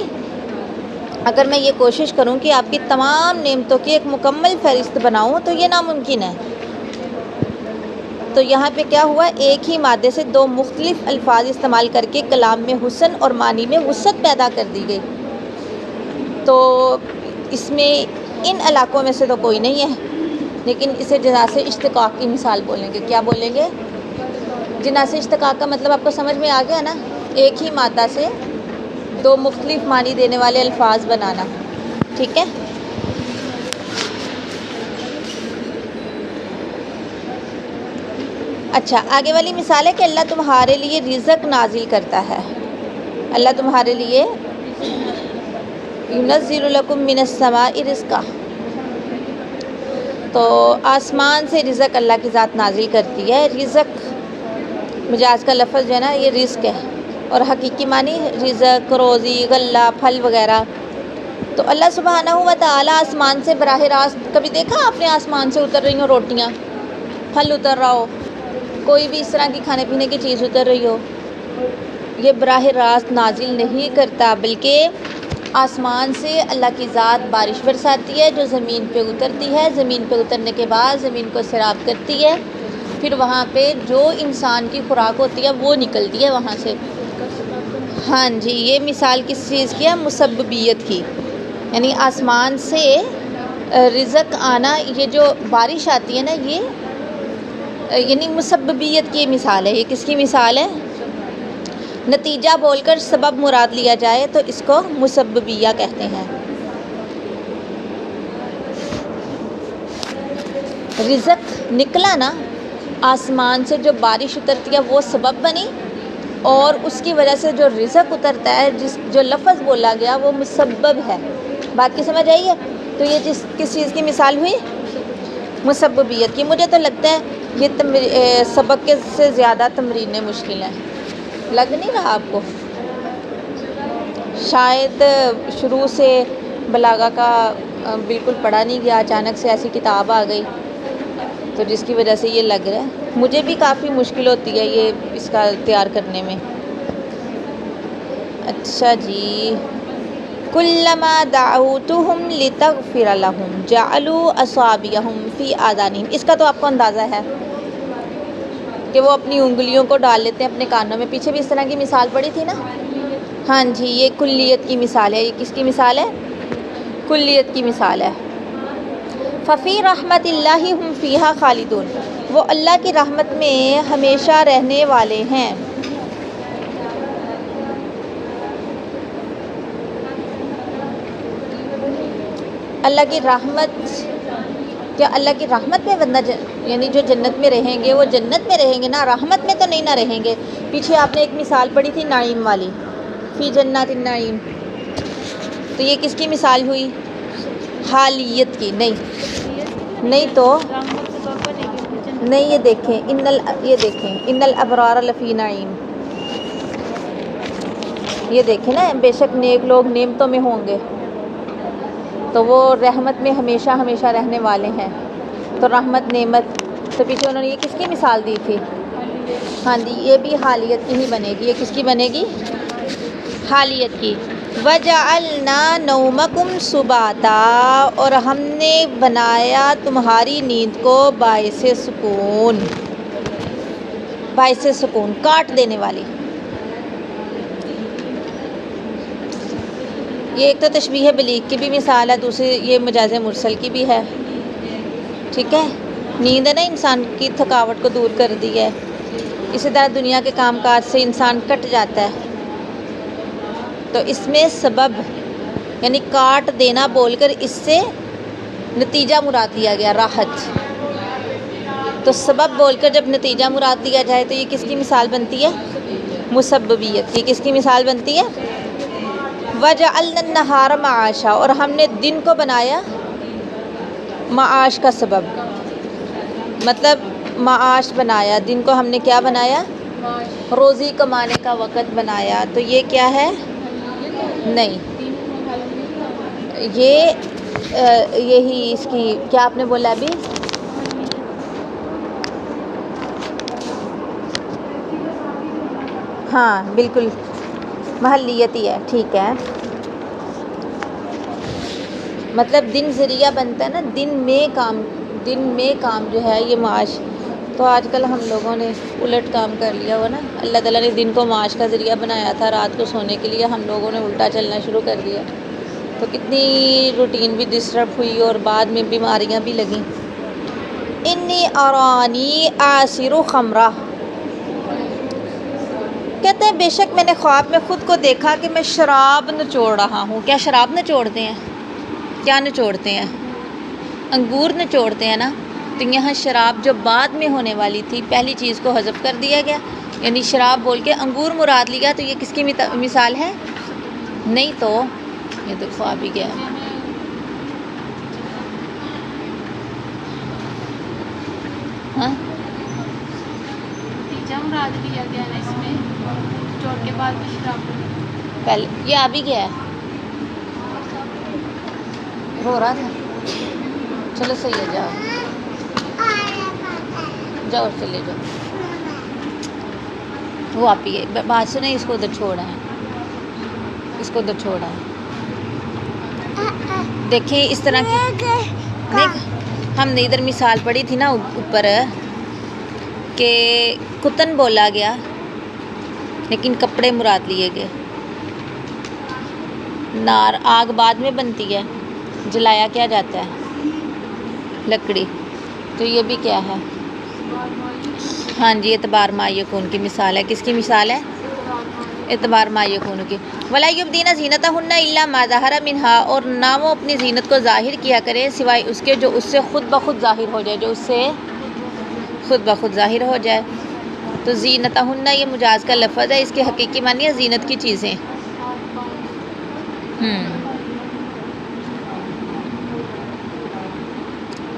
اگر میں یہ کوشش کروں کہ آپ کی تمام نعمتوں کی ایک مکمل فہرست بناؤں تو یہ ناممکن ہے. تو یہاں پہ کیا ہوا؟ ایک ہی مادے سے دو مختلف الفاظ استعمال کر کے کلام میں حسن اور معنی میں وسعت پیدا کر دی گئی. تو اس میں ان علاقوں میں سے تو کوئی نہیں ہے، لیکن اسے جناس اشتقاق کی مثال بولیں گے. کیا بولیں گے؟ جناس اشتقاق کا مطلب آپ کو سمجھ میں آ گیا نا؟ ایک ہی مادہ سے دو مختلف معنی دینے والے الفاظ بنانا. ٹھیک ہے. اچھا، آگے والی مثال ہے کہ اللہ تمہارے لیے رزق نازل کرتا ہے. اللہ تمہارے لیے ينزل لكم من السماء رزقا، تو آسمان سے رزق اللہ کی ذات نازل کرتی ہے۔ رزق مجاز کا لفظ جو ہے نا یہ رزق ہے، اور حقیقی معنی رزق، روزی، غلہ، پھل وغیرہ۔ تو اللہ سبحانہ و تعالیٰ آسمان سے براہ راست، کبھی دیکھا آپ نے آسمان سے اتر رہی ہوں روٹیاں، پھل اتر رہا ہو، کوئی بھی اس طرح کی کھانے پینے کی چیز اتر رہی ہو؟ یہ براہ راست نازل نہیں کرتا، بلکہ آسمان سے اللہ کی ذات بارش برساتی ہے جو زمین پہ اترتی ہے۔ زمین پہ اترنے کے بعد زمین کو سیراب کرتی ہے، پھر وہاں پہ جو انسان کی خوراک ہوتی ہے وہ نکلتی ہے وہاں سے۔ ہاں جی، یہ مثال کس چیز کی ہے؟ مسببیت کی، یعنی آسمان سے رزق آنا، یہ جو بارش آتی ہے نا، یہ یعنی مسببیت کی مثال ہے۔ یہ کس کی مثال ہے؟ نتیجہ بول کر سبب مراد لیا جائے تو اس کو مسببیہ کہتے ہیں۔ رزق نکلا نا، آسمان سے جو بارش اترتی ہے وہ سبب بنی، اور اس کی وجہ سے جو رزق اترتا ہے، جو لفظ بولا گیا وہ مسبب ہے۔ بات کی سمجھ آئی ہے؟ تو یہ کس چیز کی مثال ہوئی؟ مسببیت کی۔ مجھے تو لگتا ہے یہ سبق کے سے زیادہ تمرینیں مشکل ہیں، لگ نہیں رہا آپ کو؟ شاید شروع سے بلاغہ کا بالکل پڑھا نہیں گیا، اچانک سے ایسی کتاب آ گئی تو جس کی وجہ سے یہ لگ رہا ہے۔ مجھے بھی کافی مشکل ہوتی ہے یہ اس کا تیار کرنے میں۔ اچھا جی، کلما دعوتہم لتغفر لہم جعلوا اصابعہم فی آذانہم، اس کا تو آپ کو اندازہ ہے کہ وہ اپنی انگلیوں کو ڈال لیتے ہیں اپنے کانوں میں۔ پیچھے بھی اس طرح کی مثال پڑی تھی نا؟ ہاں جی، یہ کلیت کی مثال ہے۔ یہ کس کی مثال ہے؟ کلیت کی مثال ہے۔ ففی رحمت اللہ ہم فیہا خالدون، وہ اللہ کی رحمت میں ہمیشہ رہنے والے ہیں۔ اللہ کی رحمت، کیا اللہ کی رحمت میں بندہ یعنی جو جنت میں رہیں گے وہ جنت میں رہیں گے نا، رحمت میں تو نہیں نہ رہیں گے۔ پیچھے آپ نے ایک مثال پڑھی تھی نعیم والی، فی جنات النعیم، تو یہ کس کی مثال ہوئی؟ حالیت کی۔ نہیں تو نہیں، یہ دیکھیں ان الابرار لفی نعیم، یہ دیکھیں نا، بے شک نیک لوگ نعمتوں میں ہوں گے، تو وہ رحمت میں ہمیشہ ہمیشہ رہنے والے ہیں۔ تو رحمت، نعمت، تو پیچھے انہوں نے یہ کس کی مثال دی تھی؟ ہاں جی، یہ بھی حالیت کی ہی بنے گی۔ یہ کس کی بنے گی؟ حالیت کی۔ وَجَعَلْنَا نَوْمَكُمْ سُبَاتًا، اور ہم نے بنایا تمہاری نیند کو باعث سکون، باعث سکون، کاٹ دینے والی۔ یہ ایک تو تشبیہ بلیغ کی بھی مثال ہے، دوسری یہ مجاز مرسل کی بھی ہے، ٹھیک ہے؟ نیند ہے نا، انسان کی تھکاوٹ کو دور کر دی ہے، اسی طرح دنیا کے کام کاج سے انسان کٹ جاتا ہے، تو اس میں سبب یعنی کاٹ دینا بول کر اس سے نتیجہ مراد لیا گیا، راحت۔ تو سبب بول کر جب نتیجہ مراد دیا جائے تو یہ کس کی مثال بنتی ہے؟ مسببیت کی۔ کس کی مثال بنتی ہے؟ وَجَعَلْنَا النَّهَارَ مَعَاشًا، اور ہم نے دن کو بنایا معاش کا سبب، مطلب معاش بنایا، دن کو ہم نے کیا بنایا؟ روزی کمانے کا وقت بنایا۔ تو یہ کیا ہے؟ نہیں، یہی اس کی کیا آپ نے بولا ابھی؟ ہاں بالکل محلیتی ہے، ٹھیک ہے، مطلب دن ذریعہ بنتا ہے نا، دن میں کام جو ہے یہ معاش۔ تو آج کل ہم لوگوں نے الٹ کام کر لیا ہوا نا، اللہ تعالیٰ نے دن کو معاش کا ذریعہ بنایا تھا، رات کو سونے کے لیے، ہم لوگوں نے الٹا چلنا شروع کر دیا، تو کتنی روٹین بھی ڈسٹرب ہوئی اور بعد میں بیماریاں بھی لگیں۔ انی ارانی اعصر خمرہ، کہتے ہیں بے شک میں نے خواب میں خود کو دیکھا کہ میں شراب نچوڑ رہا ہوں۔ کیا شراب نچوڑتے ہیں؟ کیا نچوڑتے ہیں؟ انگور نچوڑتے ہیں نا، تو یہاں شراب جو بعد میں ہونے والی تھی، پہلی چیز کو حذف کر دیا گیا، یعنی شراب بول کے انگور مراد لیا، تو یہ کس کی مثال ہے؟ نہیں تو یہ تو خواب ہی گیا. ہاں تیجا مراد لیا گیا نا اس میں چوٹ کے بعد بھی شراب پہلے یہ آ بھی گیا ہے. رو رہا تھا. چلو صحیح ہے جاؤ جاؤ چلے جاؤ. وہ آپ ہی ہے. بات سنیں اس کو ادھر چھوڑا ہے. اس کو ادھر چھوڑا ہے. دیکھیں اس طرح کی دیکھ ہم نے ادھر مثال پڑھی تھی نا اوپر کہ کتن بولا گیا لیکن کپڑے مراد لیے گئے. نار آگ بعد میں بنتی ہے جلایا کیا جاتا ہے لکڑی. تو یہ بھی کیا ہے ہاں جی اعتبار ما یکون کی مثال ہے. کس کی مثال ہے اعتبار ما یکون کی. ولا یبدین زینتہن الا ما ظہر منہا اور نہ وہ اپنی زینت کو ظاہر کیا کرے سوائے اس کے جو اس سے خود بخود ظاہر ہو جائے جو اس سے خود بخود ظاہر ہو جائے. تو زینتہن یہ مجاز کا لفظ ہے. اس کے حقیقی معنی ہے زینت کی چیزیں.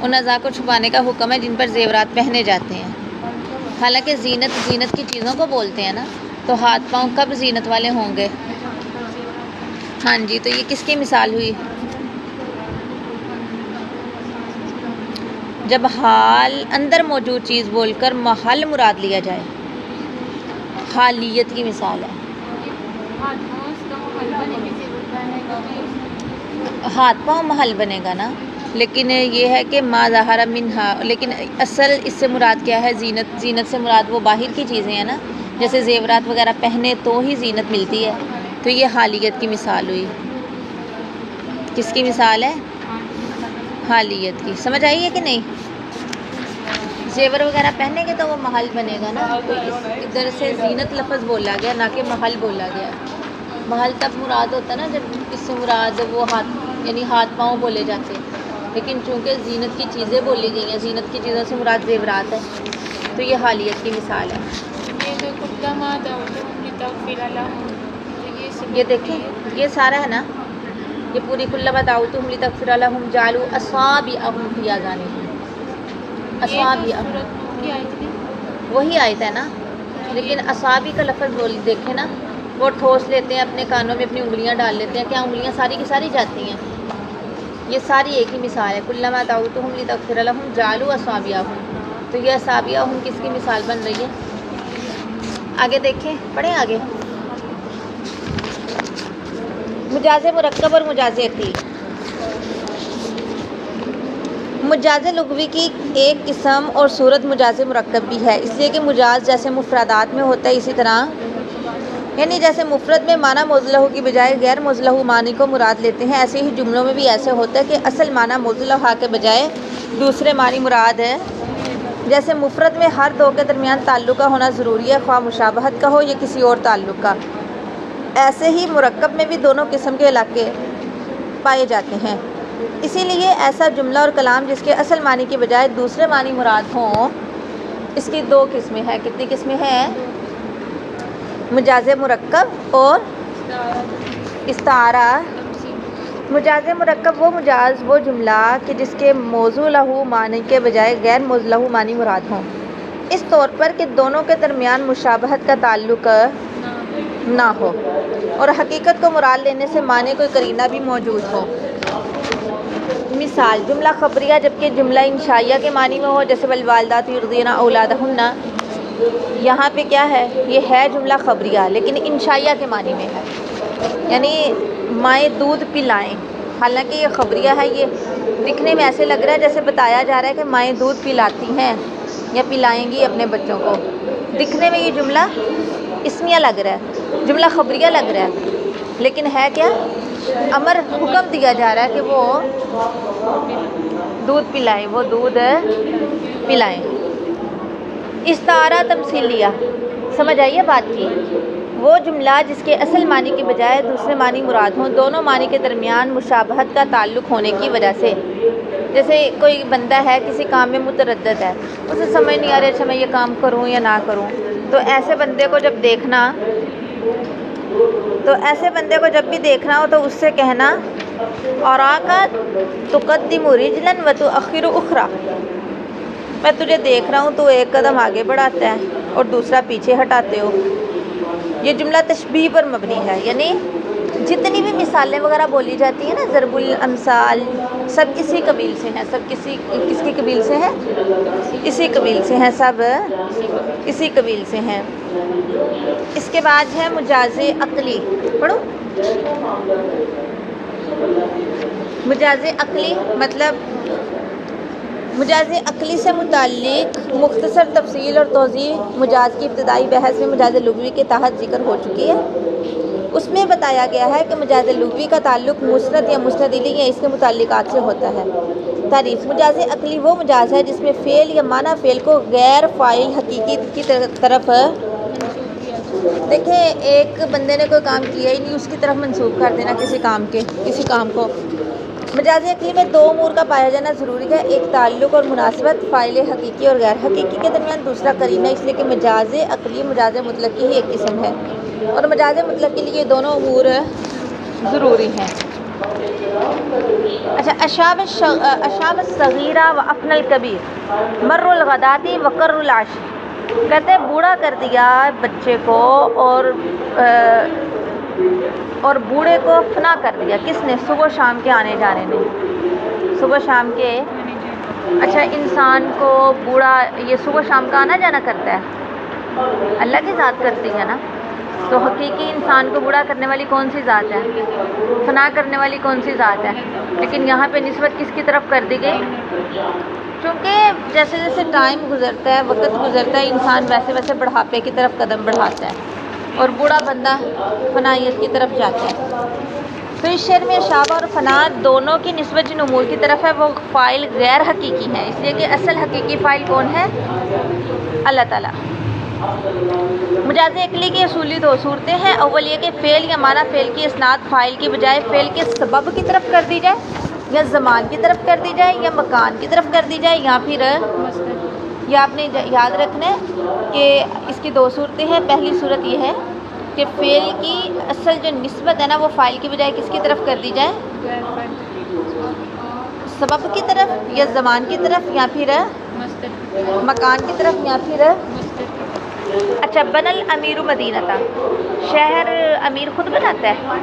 ان اعضاء کو چھپانے کا حکم ہے جن پر زیورات پہنے جاتے ہیں. حالانکہ زینت کی چیزوں کو بولتے ہیں نا. تو ہاتھ پاؤں کب زینت والے ہوں گے. ہاں جی تو یہ کس کی مثال ہوئی جب حال اندر موجود چیز بول کر محل مراد لیا جائے. حالیت کی مثال ہے. ہاتھ پاؤں محل بنے گا نا لیکن یہ ہے کہ ما ظہر منہا لیکن اصل اس سے مراد کیا ہے زینت سے مراد وہ باہر کی چیزیں ہیں نا. جیسے زیورات وغیرہ پہنے تو ہی زینت ملتی ہے. تو یہ حالیت کی مثال ہوئی. کس کی مثال ہے حالیت کی. سمجھ آئی ہے کہ نہیں. زیور وغیرہ پہنے گے تو وہ محل بنے گا نا. تو ادھر سے زینت لفظ بولا گیا نہ کہ محل بولا گیا. محل تب مراد ہوتا ہے نا جب اس سے مراد وہ ہاتھ یعنی ہاتھ پاؤں بولے جاتے ہیں. لیکن چونکہ زینت کی چیزیں بولی گئی ہیں زینت کی چیزوں سے مراد زیورات ہے تو یہ حالیت کی مثال ہے. یہ دیکھیں یہ سارا ہے نا یہ پوری کلما دعوتہم لتغفر لہم جعلوا اصابعہم فی آذانہم. اصابعہم وہی آیت ہے نا لیکن اصابع کا لفظ دیکھیں نا وہ ٹھوس لیتے ہیں اپنے کانوں میں اپنی انگلیاں ڈال لیتے ہیں. کیا انگلیاں ساری کی ساری جاتی ہیں. یہ ساری ایک ہی مثال ہے. کلما دعوتہم لتغفر لہم جعلوا اصابعہم. تو یہ اصابعہم کس کی مثال بن رہی ہے. آگے دیکھیں پڑھیں آگے. مجاز مرکب اور مجاز عقلی. مجاز لغوی کی ایک قسم اور صورت مجاز مرکب بھی ہے. اس لیے کہ مجاز جیسے مفردات میں ہوتا ہے اسی طرح یعنی جیسے مفرد میں معنی موضوع لہو کی بجائے غیر موضوع لہو معنی کو مراد لیتے ہیں ایسے ہی جملوں میں بھی ایسے ہوتا ہے کہ اصل معنی موضوع لہو کے بجائے دوسرے معنی مراد ہے. جیسے مفرد میں ہر دو کے درمیان تعلق کا ہونا ضروری ہے خواہ مشابہت کا ہو یا کسی اور تعلق کا. ایسے ہی مرکب میں بھی دونوں قسم کے علاقے پائے جاتے ہیں. اسی لیے ایسا جملہ اور کلام جس کے اصل معنی کی بجائے دوسرے معنی مراد ہوں اس کی دو قسمیں ہیں. کتنی قسمیں ہیں مجاز مرکب اور استعارہ. مجاز مرکب وہ جملہ کہ جس کے موضوع لہو معنی کے بجائے غیر موضوع لہو معنی مراد ہوں اس طور پر کہ دونوں کے درمیان مشابہت کا تعلق نہ ہو اور حقیقت کو مراد لینے سے معنی کوئی قرینہ بھی موجود ہو. مثال جملہ خبریہ جبکہ جملہ انشائیہ کے معنی میں ہو جیسے والوالدات یرضعن اولادہن. یہاں پہ کیا ہے یہ ہے جملہ خبریہ لیکن انشائیہ کے معنی میں ہے یعنی مائیں دودھ پلائیں. حالانکہ یہ خبریہ ہے یہ دکھنے میں ایسے لگ رہا ہے جیسے بتایا جا رہا ہے کہ مائیں دودھ پلاتی ہیں یا پلائیں گی اپنے بچوں کو. دکھنے میں یہ جملہ اسمیہ لگ رہا ہے جملہ خبریہ لگ رہا ہے لیکن ہے کیا امر حکم دیا جا رہا ہے کہ وہ دودھ پلائیں وہ دودھ پلائیں. استعارہ تمثیلیہ. سمجھ آئیے بات کی. وہ جملہ جس کے اصل معنی کے بجائے دوسرے معنی مراد ہوں دونوں معنی کے درمیان مشابہت کا تعلق ہونے کی وجہ سے. جیسے کوئی بندہ ہے کسی کام میں متردد ہے اسے سمجھ نہیں آ رہا اچھا میں یہ کام کروں یا نہ کروں. تو ایسے بندے کو جب دیکھنا تو ایسے بندے کو جب بھی دیکھنا ہو تو اس سے کہنا اراکا تقدم رجلا وتؤخر اخرى، میں تجھے دیکھ رہا ہوں تو ایک قدم آگے بڑھاتا ہے اور دوسرا پیچھے ہٹاتے ہو۔ یہ جملہ تشبیہ پر مبنی ہے، یعنی جتنی بھی مثالیں وغیرہ بولی جاتی ہیں نا، ضرب الامثال، سب اسی قبیل سے ہیں، سب کس کی قبیل سے ہیں؟ اسی قبیل سے ہیں، سب اسی قبیل سے ہیں۔ اس کے بعد ہے مجاز عقلی، پڑھو۔ مجاز عقلی مطلب مجاز عقلی سے متعلق مختصر تفصیل اور توضیح مجاز کی ابتدائی بحث میں مجاز لغوی کے تحت ذکر ہو چکی ہے۔ اس میں بتایا گیا ہے کہ مجاز لغوی کا تعلق مسند یا مسند الیہ یا اس کے متعلقات سے ہوتا ہے۔ تعریف: مجاز عقلی وہ مجاز ہے جس میں فعل یا معنی فعل کو غیر فاعل حقیقی کی طرف، دیکھیں ایک بندے نے کوئی کام کیا ہی نہیں، اس کی طرف منسوب کر دینا کسی کام کو۔ مجاز عقلی میں دو امور کا پایا جانا ضروری ہے، ایک تعلق اور مناسبت فاعل حقیقی اور غیر حقیقی کے درمیان، دوسرا قرینہ، اس لیے کہ مجاز عقلی مجاز مطلق کی ہی ایک قسم ہے اور مجاز مطلق کے لیے یہ دونوں امور ضروری ہیں۔ اچھا، اشاب الصغیرہ و افن الکبیر، مر الغداتی و کر العشی، کہتے ہیں بوڑھا کر دیا بچے کو اور بوڑھے کو فنا کر دیا، کس نے؟ صبح شام کے آنے جانے نے، صبح شام کے۔ اچھا، انسان کو بوڑھا یہ صبح شام کا آنا جانا کرتا ہے؟ اللہ کی ذات کرتی ہے نا، تو حقیقی انسان کو بوڑھا کرنے والی کون سی ذات ہے؟ فنا کرنے والی کون سی ذات ہے؟ لیکن یہاں پہ نسبت کس کی طرف کر دی گئی؟ چونکہ جیسے جیسے ٹائم گزرتا ہے، وقت گزرتا ہے، انسان ویسے ویسے بڑھاپے کی طرف قدم بڑھاتا ہے اور بوڑھا بندہ فنائیت کی طرف جاتا ہے۔ تو اس شعر میں اشابہ اور فنا دونوں کی نسبت جن امور کی طرف ہے وہ فاعل غیر حقیقی ہیں، اس لیے کہ اصل حقیقی فاعل کون ہے؟ اللہ تعالیٰ۔ مجاز عقلی کی اصولی دو صورتیں ہیں، اول یہ کہ فعل یا معنی فعل کی اسناد فاعل کی بجائے فعل کے سبب کی طرف کر دی جائے، یا زمان کی طرف کر دی جائے، یا مکان کی طرف کر دی جائے، یا پھر یہ آپ نے یاد رکھنا ہے کہ اس کی دو صورتیں ہیں۔ پہلی صورت یہ ہے کہ فعل کی اصل جو نسبت ہے نا وہ فاعل کی بجائے کس کی طرف کر دی جائے؟ سبب کی طرف، یا زمان کی طرف، یا پھر مکان کی طرف، یا پھر اچھا، بن الامیر مدینہ، شہر امیر خود بناتا ہے؟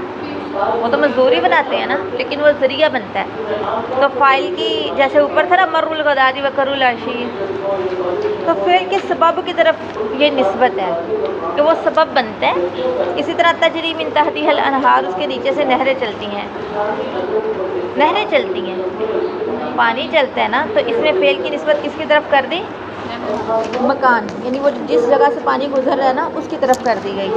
وہ تو مزدوری بناتے ہیں نا، لیکن وہ ذریعہ بنتا ہے۔ تو فاعل کی جیسے اوپر تھا نا مر الغداتی و کر العشی، تو فعل کے سبب کی طرف یہ نسبت ہے کہ وہ سبب بنتا ہے۔ اسی طرح تجری من تحتها الانہار، اس کے نیچے سے نہریں چلتی ہیں، نہریں چلتی ہیں، پانی چلتا ہے نا، تو اس میں فعل کی نسبت کس کی طرف کر دی؟ مکان، یعنی وہ جس جگہ سے پانی گزر رہا ہے نا اس کی طرف کر دی گئی۔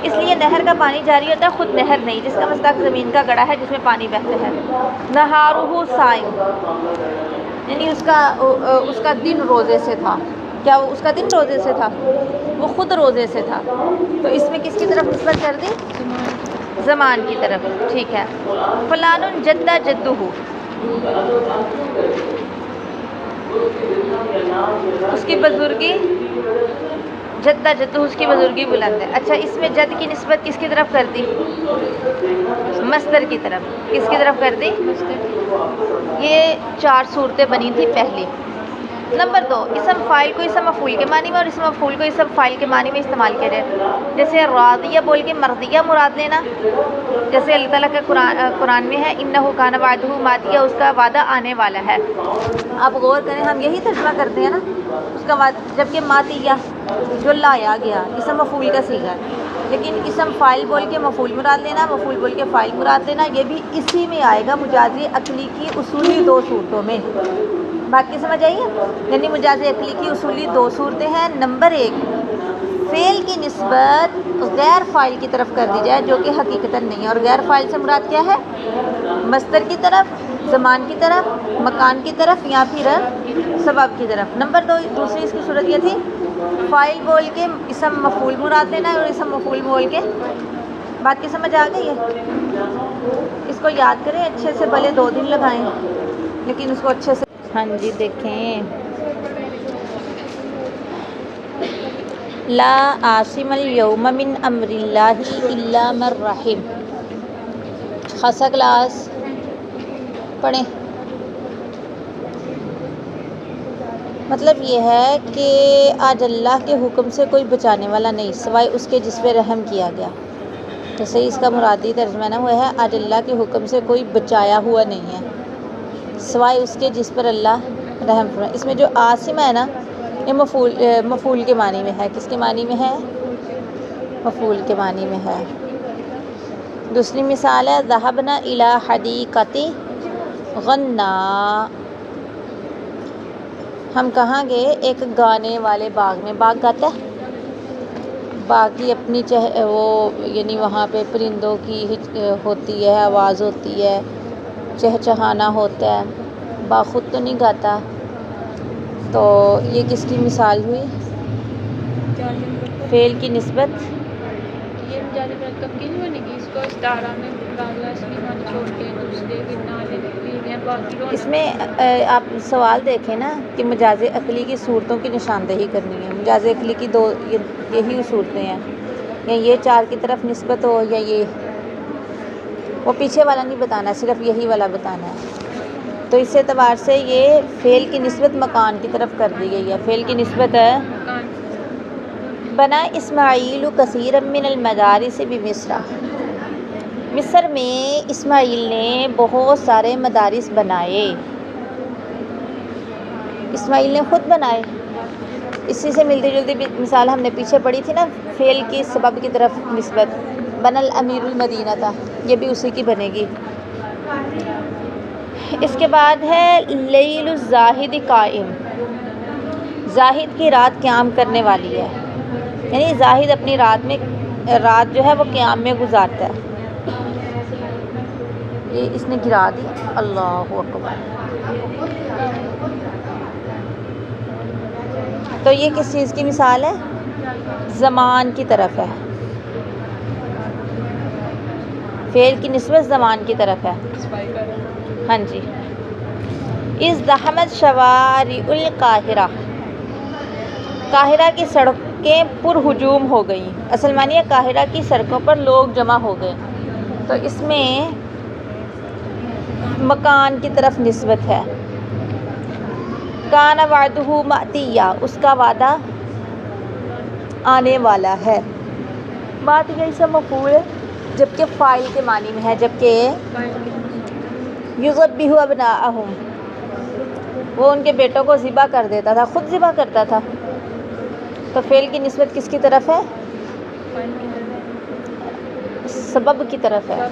اس لیے نہر کا پانی جاری ہوتا ہے، خود نہر نہیں، جس کا مصداق زمین کا گڑھا ہے جس میں پانی بہتا ہے۔ نہارہ صائم، یعنی اس کا دن روزے سے تھا۔ کیا اس کا دن روزے سے تھا؟ وہ خود روزے سے تھا، تو اس میں کس کی طرف نسبت کر دی؟ زمان کی طرف، ٹھیک ہے۔ فلان جد جدہ، اس کی بزرگی، جدہ جدہ اس کی بزرگی بلند ہے۔ اچھا، اس میں جد کی نسبت کس کی طرف کر دی؟ مصدر کی طرف، کس کی طرف کر دی؟ یہ چار صورتیں بنی تھی پہلی۔ نمبر 2، اسم فاعل کو اسم مفعول کے معنی میں اور اسم مفعول کو اسم فاعل کے معنی میں استعمال کیا جائے، جیسے راضیہ بول کے مرضیہ مراد لینا، جیسے اللہ تعالیٰ کا قرآن میں ہے انہ کان وعدہ ماتیہ، اس کا وعدہ آنے والا ہے۔ آپ غور کریں، ہم یہی ترجمہ کرتے ہیں نا، اس کا وعدہ، جبکہ ماتیہ جو لایا گیا اسم مفعول کا صیغہ ہے، لیکن اسم فاعل بول کے مفعول مراد لینا، مفعول بول کے فاعل مراد لینا، یہ بھی اسی میں آئے گا مجاز عقلی کی اصولی دو صورتوں میں۔ بات کی سمجھ آئی ہے؟ یعنی مجاز عقلی کی اصولی دو صورتیں ہیں۔ نمبر 1، فعل کی نسبت غیر فاعل کی طرف کر دی جائے جو کہ حقیقتاً نہیں ہے، اور غیر فاعل سے مراد کیا ہے؟ مصدر کی طرف، زمان کی طرف، مکان کی طرف، یا پھر سبب کی طرف۔ نمبر 2، دوسری اس کی صورت یہ تھی فاعل بول کے اسم مفعول مراد لینا ہے، اور اسم مفعول بول کے، بات کی سمجھ آ گئی ہے؟ اس کو یاد کریں اچھے سے، بھلے 2 دن لگائیں لیکن اس کو اچھے سے۔ ہاں جی، دیکھیں لا عاصم اليوم من امر اللہ الا من رحم. خاصا کلاس پڑھیں. مطلب یہ ہے کہ آج اللہ کے حکم سے کوئی بچانے والا نہیں سوائے اس کے جس پہ رحم کیا گیا. تو صحیح اس کا مرادی ترجمہ ہوا ہے آج اللہ کے حکم سے کوئی بچایا ہوا نہیں ہے سوائے اس کے جس پر اللہ رحم فرمائے. اس میں جو عاصم ہے نا یہ مفعول کے معنی میں ہے. کس کے معنی میں ہے؟ مفعول کے معنی میں ہے. دوسری مثال ہے ذهبنا الى حدیقۃ غنا. ہم کہاں گئے؟ ایک گانے والے باغ میں. باغ گاتا ہے؟ باغ کی اپنی وہ یعنی وہاں پہ پرندوں کی ہوتی ہے آواز ہوتی ہے چہچہانا ہوتا ہے. باغ خود تو نہیں گاتا. تو یہ کس کی مثال ہوئی؟ فعل کی نسبت. یہ جاری مرکب کی نہیں بنے گی. اس کو استعارہ میں باغ اصلی معنی چھوڑ کے دوسرے گنالے لینے باقی. اس میں آپ سوال دیکھیں نا کہ مجاز عقلی کی صورتوں کی نشاندہی کرنی ہے. مجاز عقلی کی دو یہی صورتیں ہیں یا یہ چار کی طرف نسبت ہو یا یہ. وہ پیچھے والا نہیں بتانا صرف یہی والا بتانا ہے. تو اس اعتبار سے یہ فعل کی نسبت مکان کی طرف کر دی گئی ہے. فعل کی نسبت ہے بنا اسماعیل کثیرا من المدارس بمصر. مصر میں اسماعیل نے بہت سارے مدارس بنائے. اسماعیل نے خود بنائے. اسی سے ملتی جلتی مثال ہم نے پیچھے پڑھی تھی نا فعل کی سبب کی طرف نسبت بن الامیر المدینہ تھا. یہ بھی اسی کی بنے گی. اس کے بعد ہے لیل الزاہد قائم. زاہد کی رات قیام کرنے والی ہے. یعنی زاہد اپنی رات جو ہے وہ قیام میں گزارتا ہے. یہ اس نے گرا دی. اللہ اکبر. تو یہ کس چیز کی مثال ہے؟ زمان کی طرف ہے. فعل کی نسبت زمان کی طرف ہے. ہاں جی. ازدحمت شوارع القاہرہ. قاہرہ کی سڑکیں پر ہجوم ہو گئیں. اصل معنی ہے قاہرہ کی سڑکوں پر لوگ جمع ہو گئے. تو اس میں مکان کی طرف نسبت ہے. کان وعدہ مأتیا. اس کا وعدہ آنے والا ہے. بات یہی سب مفعول ہے جبکہ فاعل کے معنی میں ہے. جبکہ یذبح ابناءہم وہ ان کے بیٹوں کو ذبح کر دیتا تھا. خود ذبح کرتا تھا. تو فعل کی نسبت کس کی طرف ہے؟ سبب کی طرف ہے.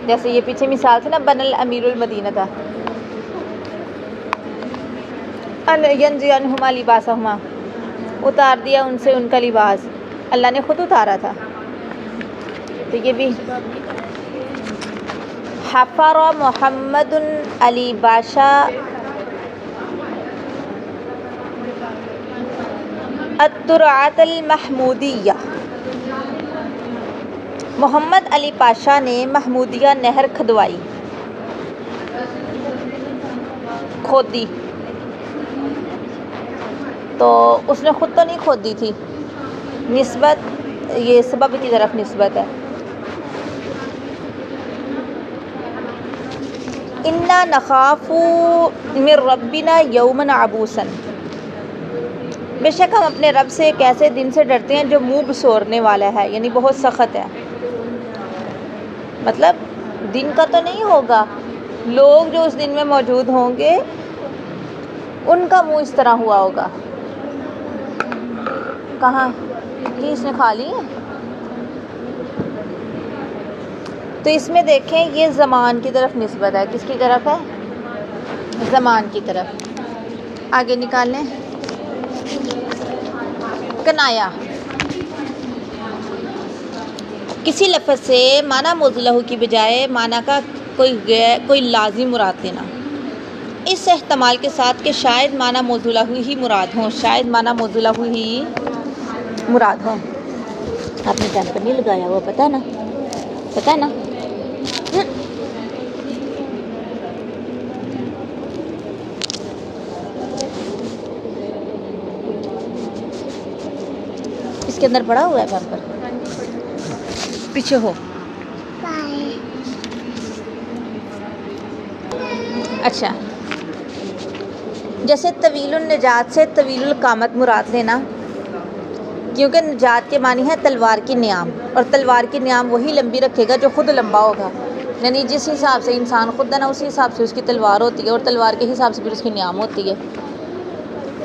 جیسے یہ پیچھے مثال تھی نا بن الامیر المدینہ تھا. ان ینزع عنہما لباسہما. اتار دیا ان سے ان کا لباس. اللہ نے خود اتارا تھا. تو یہ بھی حفر محمد علی باشا الترعۃ المحمودیہ. محمد علی پاشا نے محمودیہ نہر کھودی. تو اس نے خود تو نہیں کھودی تھی. نسبت یہ سبب کی طرف نسبت ہے. انا نخاف من ربنا یوما عبوسا. بے شک ہم اپنے رب سے ایک ایسے دن سے ڈرتے ہیں جو منہ بسورنے والا ہے. یعنی بہت سخت ہے. مطلب دن کا تو نہیں ہوگا. لوگ جو اس دن میں موجود ہوں گے ان کا منہ اس طرح ہوا ہوگا. کہاں یہ اس نے کھا لی ہے. تو اس میں دیکھیں یہ زمان کی طرف نسبت ہے. کس کی طرف ہے؟ زمان کی طرف. آگے نکال لیں. کنایا کسی لفظ سے معنی موضوع لہو کی بجائے معنی کا کوئی لازم مراد دینا. اس احتمال کے ساتھ کہ شاید معنی موضوع لہو ہی مراد ہوں. شاید معنی موضوع لہو ہی مراد ہوں. آپ نے ٹائم پر نہیں لگایا ہوا پتہ نا. پتہ نا. اس اس کے اندر پڑا ہوا ہے پیمپر؟ ہاں جی پڑھا۔ پیچھے ہو۔ اچھا، جیسے طویل النجات سے طویل القامت مراد لینا، کیونکہ نجات کے معنی ہے تلوار کی نیام، اور تلوار کی نیام وہی لمبی رکھے گا جو خود لمبا ہوگا، یعنی جس حساب سے انسان خود ہے نا اسی حساب سے اس کی تلوار ہوتی ہے، اور تلوار کے حساب سے پھر اس کی نیام ہوتی ہے۔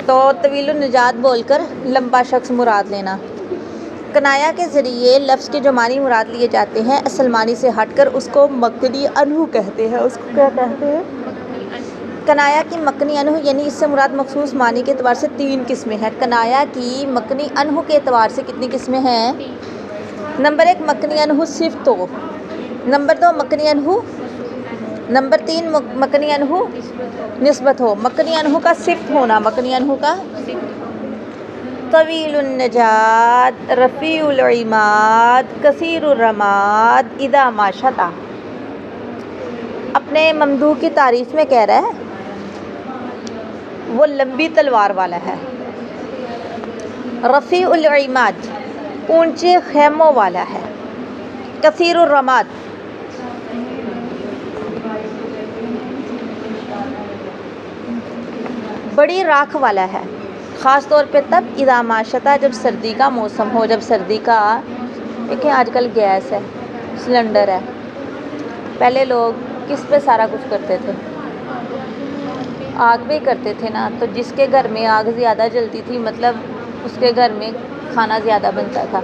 تو طویل النجات بول کر لمبا شخص مراد لینا۔ کنایا کے ذریعے لفظ کے جو معنی مراد لیے جاتے ہیں اصل معنی سے ہٹ کر اس کو مکنی انہو کہتے ہیں۔ اس کو کیا کہتے ہیں؟ مکنی ان کنایا کی مکنی انہو، یعنی اس سے مراد مخصوص معنی کے اعتبار سے 3 قسمیں ہیں۔ کنایا کی مکنی انہو کے اعتبار سے کتنی قسمیں ہیں؟ تین۔ نمبر 1 مکنی انہو صفت ہو، نمبر 2 مکنی انہو، نمبر 3 مکنی انہو نسبت ہو۔ مکنی انہو کا صفت ہونا، مکنی انہو کا طویل النجات، رفیع العماد، کثیر الرماد، اذا ما شطا، اپنے ممدوح کی تعریف میں کہہ رہا ہے وہ لمبی تلوار والا ہے، رفیع العماد اونچے خیموں والا ہے، کثیر الرماد بڑی راکھ والا ہے، خاص طور پہ تب اذا ما شطا جب سردی کا موسم ہو، جب سردی کا، دیکھیں آج کل گیس ہے، سلنڈر ہے، پہلے لوگ کس پہ سارا کچھ کرتے تھے؟ آگ پہ ہی کرتے تھے نا، تو جس کے گھر میں آگ زیادہ جلتی تھی مطلب اس کے گھر میں کھانا زیادہ بنتا تھا،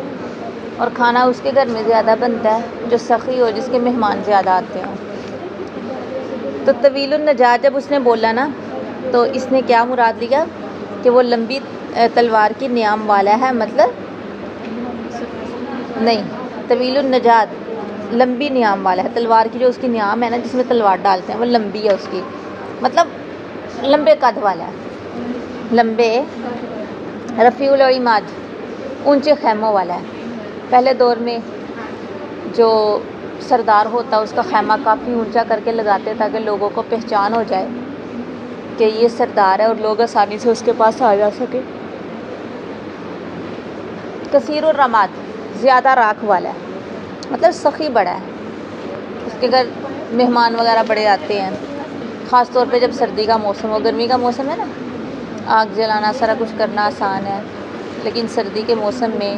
اور کھانا اس کے گھر میں زیادہ بنتا ہے جو سخی ہو، جس کے مہمان زیادہ آتے ہوں۔ تو طویل النجات جب اس نے بولا نا تو اس نے کیا مراد لیا کہ وہ لمبی تلوار کی نیام والا ہے، مطلب نہیں، طویل النجات لمبی نیام والا ہے، تلوار کی جو اس کی نیام ہے نا جس میں تلوار ڈالتے ہیں وہ لمبی ہے، اس کی مطلب لمبے قد والا ہے، لمبے، رفیع العماد اونچے خیموں والا ہے۔ پہلے دور میں جو سردار ہوتا اس کا خیمہ کافی اونچا کر کے لگاتے تاکہ لوگوں کو پہچان ہو جائے کہ یہ سردار ہے اور لوگ آسانی سے اس کے پاس آ جا سکے۔ کثیر الرماد زیادہ راکھ والا ہے، مطلب سخی بڑا ہے، اس کے گھر مہمان وغیرہ بڑے آتے ہیں، خاص طور پہ جب سردی کا موسم ہو۔ گرمی کا موسم ہے نا، آگ جلانا سارا کچھ کرنا آسان ہے، لیکن سردی کے موسم میں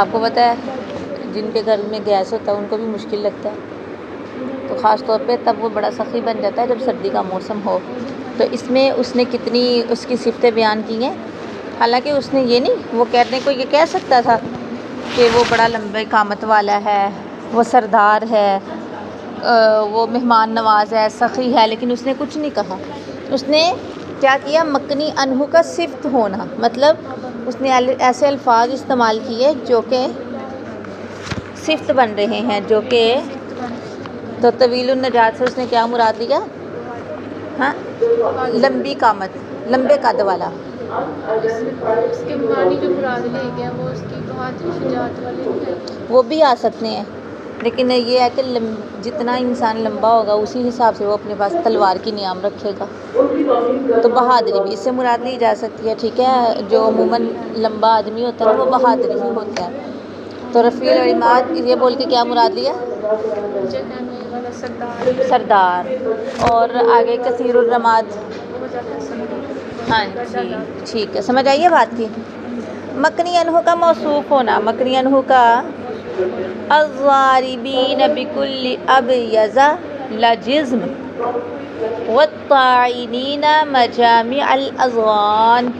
آپ کو پتہ ہے جن کے گھر میں گیس ہوتا ہے ان کو بھی مشکل لگتا ہے، تو خاص طور پہ تب وہ بڑا سخی بن جاتا ہے جب سردی کا موسم ہو۔ تو اس میں اس نے کتنی اس کی صفتیں بیان کی ہیں، حالانکہ اس نے یہ نہیں، وہ کہنے کو یہ کہہ سکتا تھا کہ وہ بڑا لمبے قامت والا ہے، وہ سردار ہے، وہ مہمان نواز ہے، سخی ہے، لیکن اس نے کچھ نہیں کہا۔ اس نے کیا کیا؟ مکنی انہو کا صفت ہونا، مطلب اس نے ایسے الفاظ استعمال کیے جو کہ صفت بن رہے ہیں، جو کہ تو طویل النجات سے اس نے کیا مراد لیا؟ ہاں، لمبی قامت، لمبے قد والا۔ اس کے معنی جو مراد لے گیا وہ اس کی بہادری شجاعت والے نہیں ہیں۔ وہ بھی آ سکتے ہیں، لیکن یہ ہے کہ جتنا انسان لمبا ہوگا اسی حساب سے وہ اپنے پاس تلوار کی نیام رکھے گا، تو بہادری بھی اس سے مراد لی جا سکتی ہے، ٹھیک ہے؟ جو عموماً لمبا آدمی ہوتا ہے وہ بہادری ہی ہوتا ہے۔ تو رفیع العماد یہ بول کے کیا مراد لیا؟ سردار، اور آگے کثیر الرماد، ہاں جی ٹھیک ہے، سمجھ آئیے بات کی۔ مکنی انہو کا موصوف ہونا، مکنی انہو کا الضاربین بکل ابیض لجزم والطاعنین مجامع الاذغان،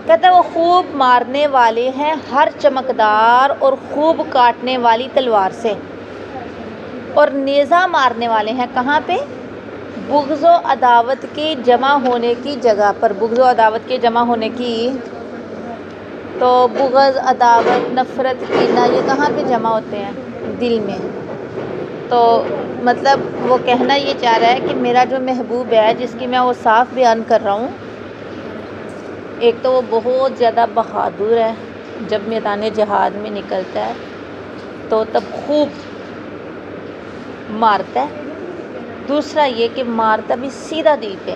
کہتا ہے وہ خوب مارنے والے ہیں ہر چمکدار اور خوب کاٹنے والی تلوار سے، اور نیزہ مارنے والے ہیں کہاں پہ؟ بغض و عداوت کے جمع ہونے کی جگہ پر، بغض و عداوت کے جمع ہونے کی، تو بغض، عداوت، نفرت، کینہ یہ کہاں پہ جمع ہوتے ہیں؟ دل میں۔ تو مطلب وہ کہنا یہ چاہ رہا ہے کہ میرا جو محبوب ہے جس کی میں وہ صاف بیان کر رہا ہوں، ایک تو وہ بہت زیادہ بہادر ہے، جب میدان جہاد میں نکلتا ہے تو تب خوب مارتا ہے، دوسرا یہ کہ مارتا بھی سیدھا دل پہ،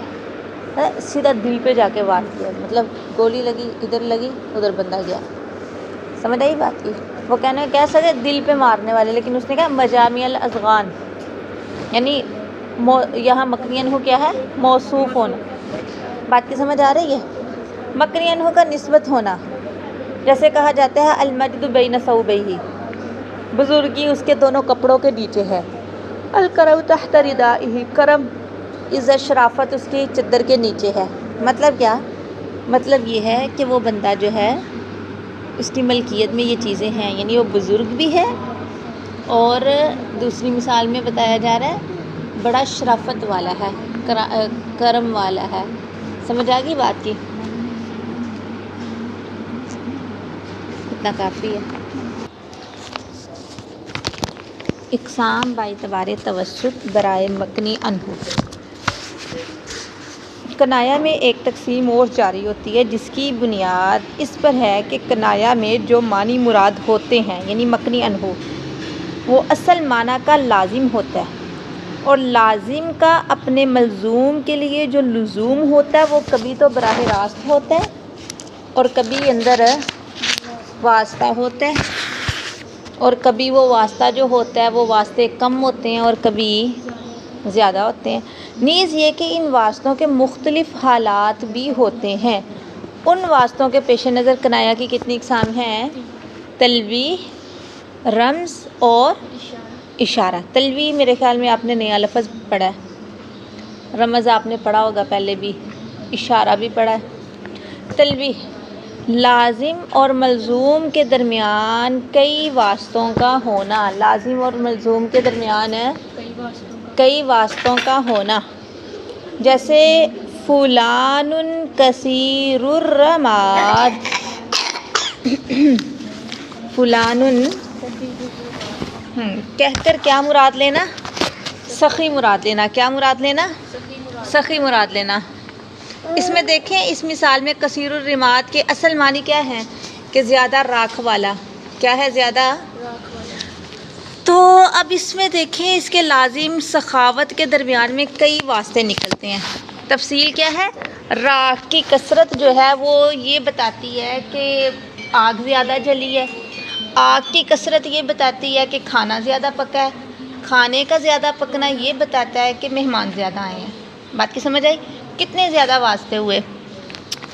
سیدھا دل پہ جا کے وار کیا، مطلب گولی لگی ادھر لگی ادھر بندہ گیا، سمجھ آئی بات کی؟ وہ کہہ سکے دل پہ مارنے والے، لیکن اس نے کہا مجامع الاذغان، یعنی یہاں مکنی انہو کیا ہے؟ موصوف ہونا۔ بات کی سمجھ آ رہی ہے؟ مکنی انہو کا نسبت ہونا، جیسے کہا جاتا ہے المجد بین ثوبیہ، بزرگی اس کے دونوں کپڑوں کے نیچے ہے، الکرم تحت ردائہ، کرم عزت شرافت اس کی چادر کے نیچے ہے۔ مطلب کیا؟ مطلب یہ ہے کہ وہ بندہ جو ہے اس کی ملکیت میں یہ چیزیں ہیں، یعنی وہ بزرگ بھی ہے، اور دوسری مثال میں بتایا جا رہا ہے بڑا شرافت والا ہے، کرم والا ہے۔ سمجھ آ گئی بات کی؟ اتنا کافی ہے۔ اقسام باعتبار توسط برائے مکنی انہو، کنایا میں ایک تقسیم اور جاری ہوتی ہے جس کی بنیاد اس پر ہے کہ کنایا میں جو معنی مراد ہوتے ہیں، یعنی مکنی انہو، وہ اصل معنی کا لازم ہوتا ہے، اور لازم کا اپنے ملزوم کے لیے جو لزوم ہوتا ہے وہ کبھی تو براہ راست ہوتا ہے اور کبھی اندر واسطہ ہوتا ہے، اور کبھی وہ واسطہ جو ہوتا ہے وہ واسطے کم ہوتے ہیں اور کبھی زیادہ ہوتے ہیں۔ نیز یہ کہ ان واسطوں کے مختلف حالات بھی ہوتے ہیں۔ ان واسطوں کے پیش نظر کنایا کی کتنی اقسام ہیں؟ تلویح، رمز اور اشارہ۔ تلویح میرے خیال میں آپ نے نیا لفظ پڑھا ہے، رمز آپ نے پڑھا ہوگا پہلے بھی، اشارہ بھی پڑھا ہے۔ تلویح، لازم اور ملزوم کے درمیان کئی واسطوں کا ہونا، لازم اور ملزوم کے درمیان کئی واسطوں کا ہونا، جیسے فلان کثیر الرماد، فلان کہہ کر کیا مراد لینا؟ سخی مراد لینا۔ کیا مراد لینا؟ سخی مراد لینا۔ اس میں دیکھیں اس مثال میں کثیر الرماد کے اصل معنی کیا ہے؟ کہ زیادہ راکھ والا۔ کیا ہے؟ زیادہ۔ تو اب اس میں دیکھیں اس کے لازم سخاوت کے درمیان میں کئی واسطے نکلتے ہیں۔ تفصیل کیا ہے؟ راکھ کی کثرت جو ہے وہ یہ بتاتی ہے کہ آگ زیادہ جلی ہے، آگ کی کثرت یہ بتاتی ہے کہ کھانا زیادہ پکا ہے، کھانے کا زیادہ پکنا یہ بتاتا ہے کہ مہمان زیادہ آئے ہیں۔ بات کی سمجھ آئی؟ کتنے زیادہ واسطے ہوئے؟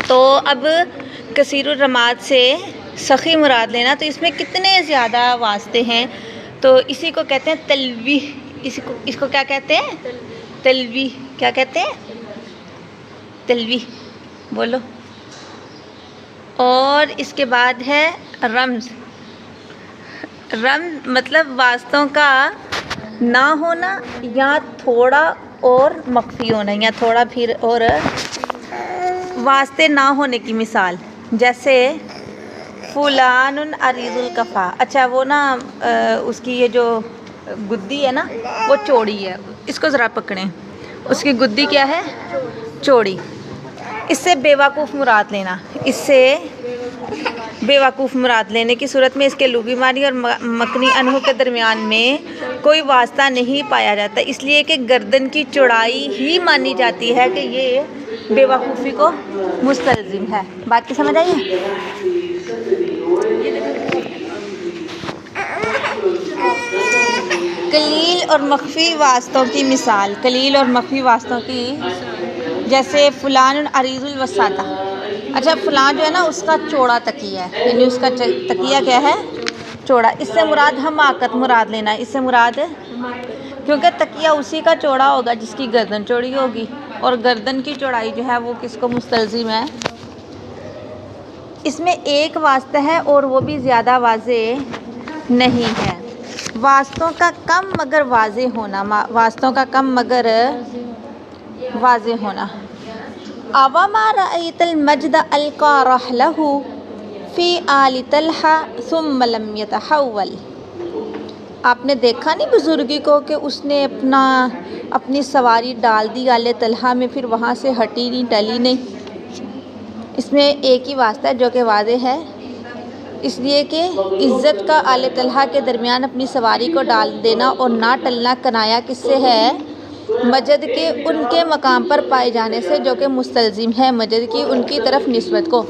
تو اب کثیر الرماد سے سخی مراد لینا، تو اس میں کتنے زیادہ واسطے ہیں؟ تو اسی کو کہتے ہیں تلویح۔ اس کو کیا کہتے ہیں؟ تلویح۔ کیا کہتے ہیں؟ تلویح، بولو۔ اور اس کے بعد ہے رمز۔ رمز مطلب واسطوں کا نہ ہونا یا تھوڑا اور مخفی ہونا، یا تھوڑا پھر اور واسطے نہ ہونے کی مثال، جیسے فلان عریض القفا۔ اچھا وہ نا اس کی یہ جو گدی ہے نا وہ چوڑی ہے، اس کو ذرا پکڑیں، اس کی گدی کیا ہے؟ چوڑی۔ اس سے بے وقوف مراد لینا، اس سے بے وقوف مراد لینے کی صورت میں اس کے لغوی معنی اور مکنی انہو کے درمیان میں کوئی واسطہ نہیں پایا جاتا، اس لیے کہ گردن کی چوڑائی ہی مانی جاتی ہے کہ یہ بے وقوفی کو مستلزم ہے۔ بات کی سمجھ آئی ہے؟ قلیل اور مخفی واسطوں کی مثال، قلیل اور مخفی واسطوں کی، جیسے فلان عریض الوسادہ۔ اچھا فلان جو ہے نا اس کا چوڑا تکیہ ہے، یعنی اس کا تکیہ کیا ہے؟ چوڑا۔ اس سے مراد حماقت مراد لینا، اس سے مراد، کیونکہ تکیہ اسی کا چوڑا ہوگا جس کی گردن چوڑی ہوگی، اور گردن کی چوڑائی جو ہے وہ کس کو مستلزم ہے؟ اس میں ایک واسطہ ہے اور وہ بھی زیادہ واضح نہیں ہے۔ واسطوں کا کم مگر واضح ہونا، واسطوں کا کم مگر واضح ہونا۔ اوما رأیت المجد القا رحلہ فی آل طلحہ ثم لم یتحول۔ آپ نے دیکھا نہیں بزرگی کو کہ اس نے اپنی سواری ڈال دی آل طلحہ میں، پھر وہاں سے ہٹی نہیں، ٹلی نہیں۔ اس میں ایک ہی واسطہ ہے جو کہ واضح ہے، اس لیے کہ عزت کا آل طلحہ کے درمیان اپنی سواری کو ڈال دینا اور نہ ٹلنا کنایا کس سے ہے؟ مجد کے ان کے مقام پر پائے جانے سے جو کہ مستلزم ہے مجد کی ان کی طرف نسبت کو،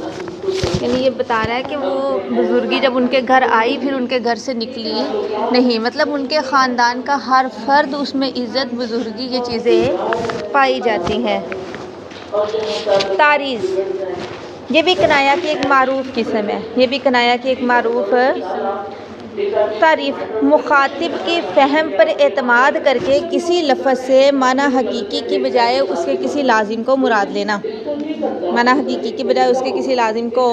یعنی یہ بتا رہا ہے کہ وہ بزرگی جب ان کے گھر آئی پھر ان کے گھر سے نکلی نہیں، مطلب ان کے خاندان کا ہر فرد اس میں عزت بزرگی یہ چیزیں پائی جاتی ہیں۔ تعریض، یہ بھی کنایا کی ایک معروف قسم ہے، یہ بھی کنایا کی ایک معروف تعریف، مخاطب کی فہم پر اعتماد کر کے کسی لفظ سے معنی حقیقی کی بجائے اس کے کسی لازم کو مراد لینا، معنی حقیقی کی بجائے اس کے کسی لازم کو۔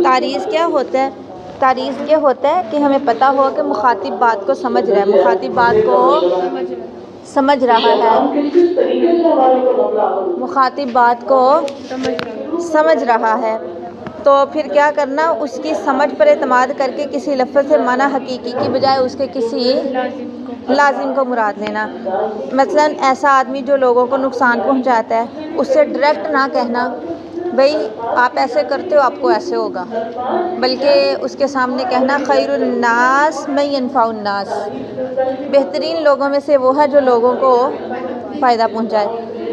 تعریض کیا ہوتا ہے؟ تعریض یہ ہوتا ہے کہ ہمیں پتہ ہو کہ مخاطب بات کو سمجھ رہا ہے، مخاطب بات کو سمجھ رہا ہے، مخاطب بات کو سمجھ رہا ہے، تو پھر کیا کرنا، اس کی سمجھ پر اعتماد کر کے کسی لفظ سے معنی حقیقی کی بجائے اس کے کسی لازم کو مراد لینا۔ مثلا ایسا آدمی جو لوگوں کو نقصان پہنچاتا ہے اس سے ڈائریکٹ نہ کہنا بھئی آپ ایسے کرتے ہو آپ کو ایسے ہوگا، بلکہ اس کے سامنے کہنا خیر الناس من ینفع الناس، بہترین لوگوں میں سے وہ ہے جو لوگوں کو فائدہ پہنچائے۔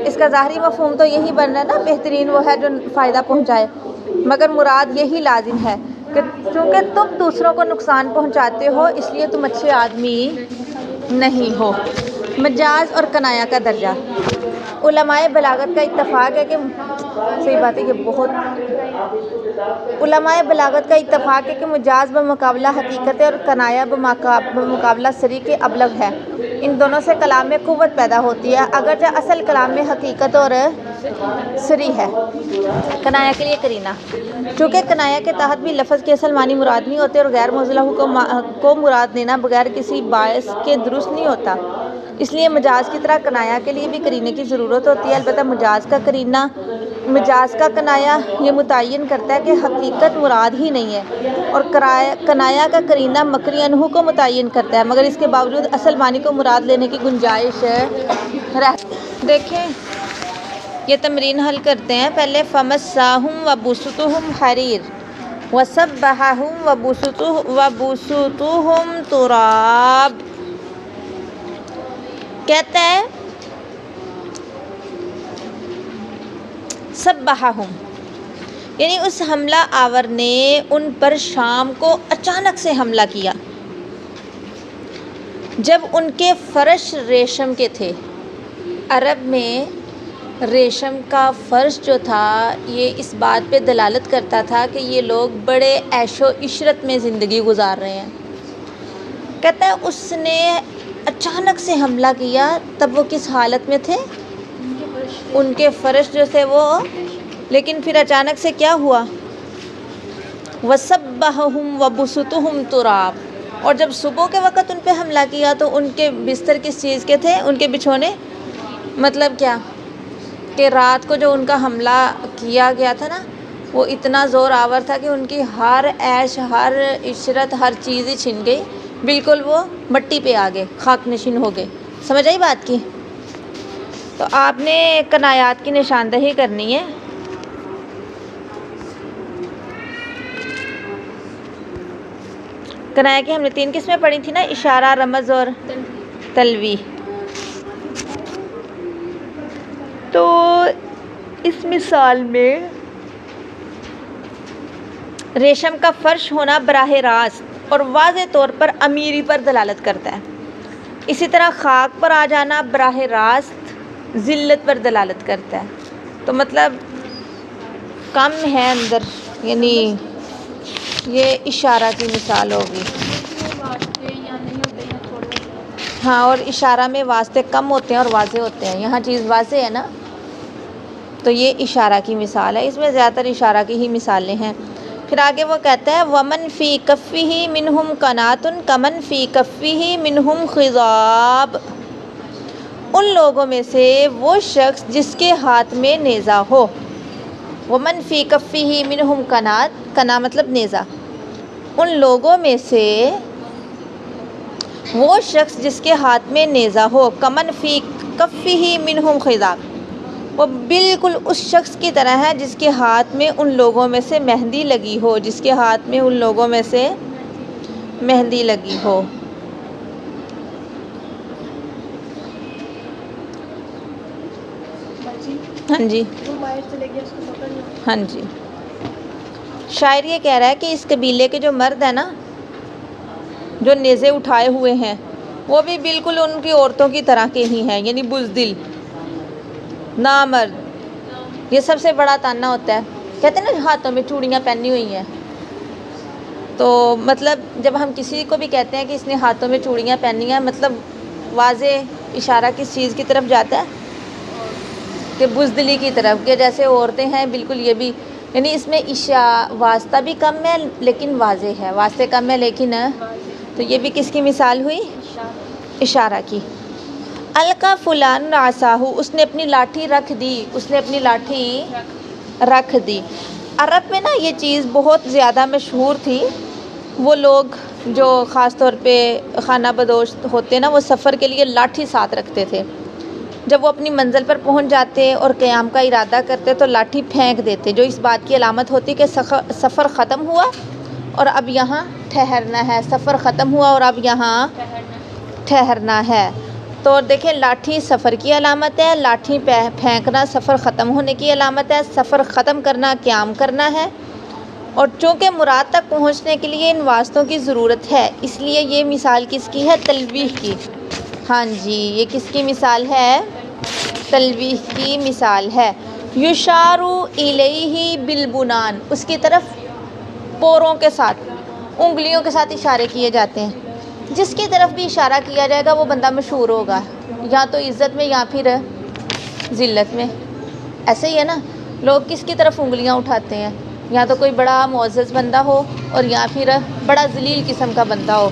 اس کا ظاہری مفہوم تو یہی بن رہا ہے نا، بہترین وہ ہے جو فائدہ پہنچائے، مگر مراد یہی لازم ہے کہ چونکہ تم دوسروں کو نقصان پہنچاتے ہو اس لیے تم اچھے آدمی نہیں ہو۔ مجاز اور کنایا کا درجہ، علماء بلاغت کا اتفاق ہے کہ صحیح بات ہے، یہ بہت علماء بلاغت کا اتفاق ہے کہ مجاز بمقابلہ حقیقت اور کنایا بمقابلہ صریح کے ابلغ ہے، ان دونوں سے کلام میں قوت پیدا ہوتی ہے، اگرچہ اصل کلام میں حقیقت اور صریح ہے۔ کنایا کے لیے قرینہ، چونکہ کنایا کے تحت بھی لفظ کے اصل معنی مراد نہیں ہوتے اور غیر موزوں کو مراد دینا بغیر کسی باعث کے درست نہیں ہوتا، اس لیے مجاز کی طرح کنایا کے لیے بھی قرینے کی ضرورت ہوتی ہے، البتہ مجاز کا قرینہ، مجاز کا کنایا یہ متعین کرتا ہے کہ حقیقت مراد ہی نہیں ہے، اور کنایا کا قرینہ مکری انہو کو متعین کرتا ہے، مگر اس کے باوجود اصل معنی کو مراد لینے کی گنجائش ہے۔ دیکھیں یہ تمرین حل کرتے ہیں، پہلے فَمَسَّاهُمْ وَبُسُطُهُمْ حَرِيرٌ وَسَبَّحَهُمْ وَبُسُطُهُمْ تُرَابٌ، کہتا ہے سبحہم، یعنی اس حملہ آور نے ان پر شام کو اچانک سے حملہ کیا جب ان کے فرش ریشم کے تھے۔ عرب میں ریشم کا فرش جو تھا یہ اس بات پہ دلالت کرتا تھا کہ یہ لوگ بڑے عیش و عشرت میں زندگی گزار رہے ہیں۔ کہتا ہے اس نے اچانک سے حملہ کیا، تب وہ کس حالت میں تھے؟ ان کے فرش جو تھے وہ، لیکن پھر اچانک سے کیا ہوا؟ وَسَبَّحَهُمْ وَبُسُطُهُمْ تُرَابٌ، اور جب صبح کے وقت ان پہ حملہ کیا تو ان کے بستر کس چیز کے تھے؟ ان کے بچھونے، مطلب کیا کہ رات کو جو ان کا حملہ کیا گیا تھا نا وہ اتنا زور آور تھا کہ ان کی ہر عیش ہر عشرت ہر چیز ہی چھن گئی، بالکل وہ مٹی پہ آ گئے، خاک نشین ہو گئے۔ سمجھ آئی بات کی؟ تو آپ نے کنایات کی نشاندہی کرنی ہے۔ کنایا کی ہم نے 3 قسمیں پڑھی تھی نا، اشارہ، رمز اور تلویح۔ تو اس مثال میں ریشم کا فرش ہونا براہ راست اور واضح طور پر امیری پر دلالت کرتا ہے، اسی طرح خاک پر آ جانا براہ راست ذلت پر دلالت کرتا ہے، تو مطلب کم ہے اندر، یعنی یہ اشارہ کی مثال ہوگی۔ ہاں، اور اشارہ میں واسطے کم ہوتے ہیں اور واضح ہوتے ہیں، یہاں چیز واضح ہے نا، تو یہ اشارہ کی مثال ہے، اس میں زیادہ تر اشارہ کی ہی مثالیں ہیں۔ پھر آگے وہ کہتا ہے وَمَنْ فِي كَفِّهِ مِنْهُمْ قَنَاتٌ كَمَنْ فِي كَفِّهِ مِنْهُمْ خِضَابٌ، ان لوگوں میں سے وہ شخص جس کے ہاتھ میں نیزہ ہو۔ وَمَنْ فِي كَفِّهِ مِنْهُمْ قَنَات، قنا مطلب نیزہ، ان لوگوں میں سے وہ شخص جس کے ہاتھ میں نیزہ ہو، کمن فی کفہ منہم خضاب، وہ بالکل اس شخص کی طرح ہے جس کے ہاتھ میں ان لوگوں میں سے مہندی لگی ہو، جس کے ہاتھ میں ان لوگوں میں سے مہندی لگی ہو۔ ہاں جی ہاں جی، شاعر یہ کہہ رہا ہے کہ اس قبیلے کے جو مرد ہیں نا، جو نیزے اٹھائے ہوئے ہیں، وہ بھی بالکل ان کی عورتوں کی طرح کے ہی ہیں، یعنی بزدل، نامرد۔ یہ سب سے بڑا تانا ہوتا ہے، کہتے ہیں نا ہاتھوں میں چوڑیاں پہنی ہوئی ہیں، تو مطلب جب ہم کسی کو بھی کہتے ہیں کہ اس نے ہاتھوں میں چوڑیاں پہنی ہیں، مطلب واضح اشارہ کس چیز کی طرف جاتا ہے کہ بزدلی کی طرف، کہ جیسے عورتیں ہیں بالکل یہ بھی، یعنی اس میں واسطہ بھی کم ہے لیکن واضح ہے، واسطے کم ہے لیکن، تو یہ بھی کس کی مثال ہوئی؟ اشارہ کی۔ القا فلان عصاہو، اس نے اپنی لاٹھی رکھ دی، اس نے اپنی لاٹھی رکھ دی۔ عرب میں نا یہ چیز بہت زیادہ مشہور تھی، وہ لوگ جو خاص طور پہ خانہ بدوش ہوتے نا، وہ سفر کے لیے لاٹھی ساتھ رکھتے تھے، جب وہ اپنی منزل پر پہنچ جاتے اور قیام کا ارادہ کرتے تو لاٹھی پھینک دیتے، جو اس بات کی علامت ہوتی کہ سفر ختم ہوا اور اب یہاں ٹھہرنا ہے، سفر ختم ہوا اور اب یہاں ٹھہرنا ہے۔ تو دیکھیں لاٹھی سفر کی علامت ہے، لاٹھی پھینکنا سفر ختم ہونے کی علامت ہے، سفر ختم کرنا قیام کرنا ہے، اور چونکہ مراد تک پہنچنے کے لیے ان واسطوں کی ضرورت ہے، اس لیے یہ مثال کس کی ہے؟ تلویح کی۔ ہاں جی، یہ کس کی مثال ہے؟ تلویح کی مثال ہے۔ یشار الیہ بالبنان، اس کی طرف پوروں کے ساتھ، انگلیوں کے ساتھ اشارے کیے جاتے ہیں۔ جس کی طرف بھی اشارہ کیا جائے گا وہ بندہ مشہور ہوگا، یا تو عزت میں یا پھر ذلت میں۔ ایسے ہی ہے نا، لوگ کس کی طرف انگلیاں اٹھاتے ہیں؟ یا تو کوئی بڑا معزز بندہ ہو اور یا پھر بڑا ذلیل قسم کا بندہ ہو۔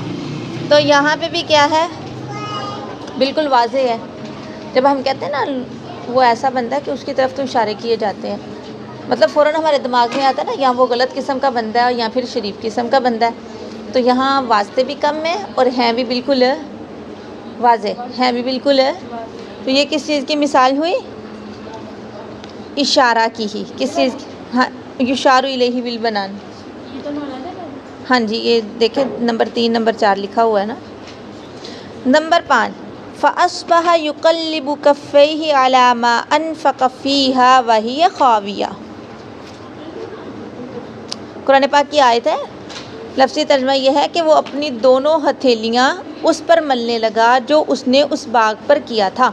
تو یہاں پہ بھی کیا ہے؟ بالکل واضح ہے، جب ہم کہتے ہیں نا وہ ایسا بندہ ہے کہ اس کی طرف تو اشارے کیے جاتے ہیں، مطلب فوراً ہمارے دماغ میں آتا ہے نا، یا وہ غلط قسم کا بندہ ہے یا پھر شریف قسم کا بندہ ہے۔ تو یہاں واسطے بھی کم ہیں اور ہیں بھی بالکل واضح، ہیں بھی بالکل۔ تو یہ کس چیز کی مثال ہوئی؟ اشارہ کی ہی۔ کس چیز کی؟ ہاں، یشار الیہ بالبنان۔ ہاں جی، یہ دیکھیں نمبر 3 نمبر 4 لکھا ہوا ہے نا۔ نمبر 5، فَأَصْبَحَ يُقَلِّبُ كَفَّيْهِ عَلَى مَا أَنفَقَ فِيهَا وَهِيَ خَاوِيَةٌ۔ قرآن پاک کی آیت ہے، لفظی ترجمہ یہ ہے کہ وہ اپنی دونوں ہتھیلیاں اس پر ملنے لگا جو اس نے اس باغ پر کیا تھا،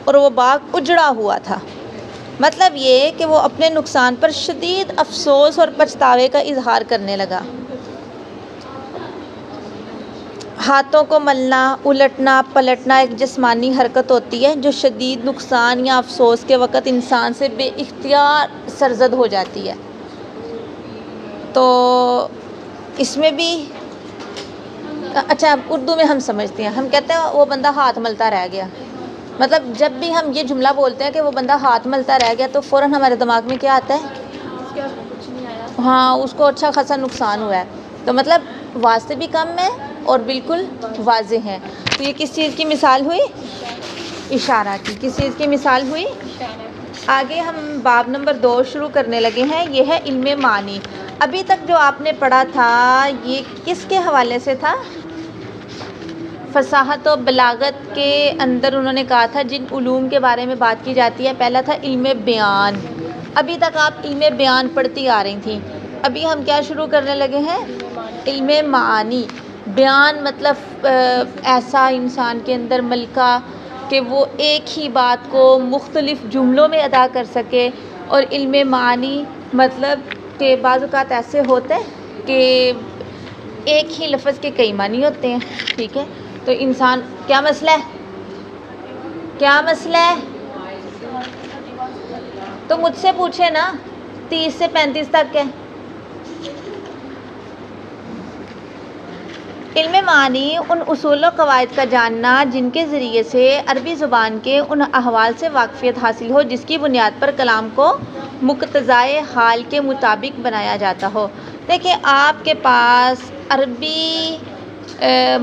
اور وہ باغ اجڑا ہوا تھا۔ مطلب یہ کہ وہ اپنے نقصان پر شدید افسوس اور پچھتاوے کا اظہار کرنے لگا۔ ہاتھوں کو ملنا، الٹنا پلٹنا ایک جسمانی حرکت ہوتی ہے جو شدید نقصان یا افسوس کے وقت انسان سے بے اختیار سرزد ہو جاتی ہے۔ تو اس میں بھی اچھا اردو میں ہم سمجھتے ہیں، ہم کہتے ہیں وہ بندہ ہاتھ ملتا رہ گیا، مطلب جب بھی ہم یہ جملہ بولتے ہیں کہ وہ بندہ ہاتھ ملتا رہ گیا تو فوراً ہمارے دماغ میں کیا آتا ہے؟ ہاں، اس کو اچھا خاصا نقصان ہوا ہے، تو مطلب واسطے بھی کم ہیں اور بالکل واضح ہیں۔ تو یہ کس چیز کی مثال ہوئی؟ اشارہ کی۔ کس چیز کی مثال ہوئی؟ آگے ہم باب نمبر 2 شروع کرنے لگے ہیں، یہ ہے علم معنی۔ ابھی تک جو آپ نے پڑھا تھا یہ کس کے حوالے سے تھا؟ فصاحت و بلاغت کے اندر انہوں نے کہا تھا جن علوم کے بارے میں بات کی جاتی ہے، پہلا تھا علم بیان۔ ابھی تک آپ علم بیان پڑھتی آ رہی تھیں، ابھی ہم کیا شروع کرنے لگے ہیں؟ علم معانی۔ بیان مطلب ایسا انسان کے اندر ملکہ کہ وہ ایک ہی بات کو مختلف جملوں میں ادا کر سکے، اور علم معانی مطلب کہ بعض اوقات ایسے ہوتے ہیں کہ ایک ہی لفظ کے کئی معنی ہوتے ہیں، ٹھیک ہے؟ تو انسان کیا مسئلہ ہے؟ کیا مسئلہ ہے؟ تو مجھ سے پوچھے نا، 30 سے 35 تک ہے۔ علم معنی ان اصول و قواعد کا جاننا جن کے ذریعے سے عربی زبان کے ان احوال سے واقفیت حاصل ہو جس کی بنیاد پر کلام کو مقتضائے حال کے مطابق بنایا جاتا ہو۔ دیکھیں آپ کے پاس عربی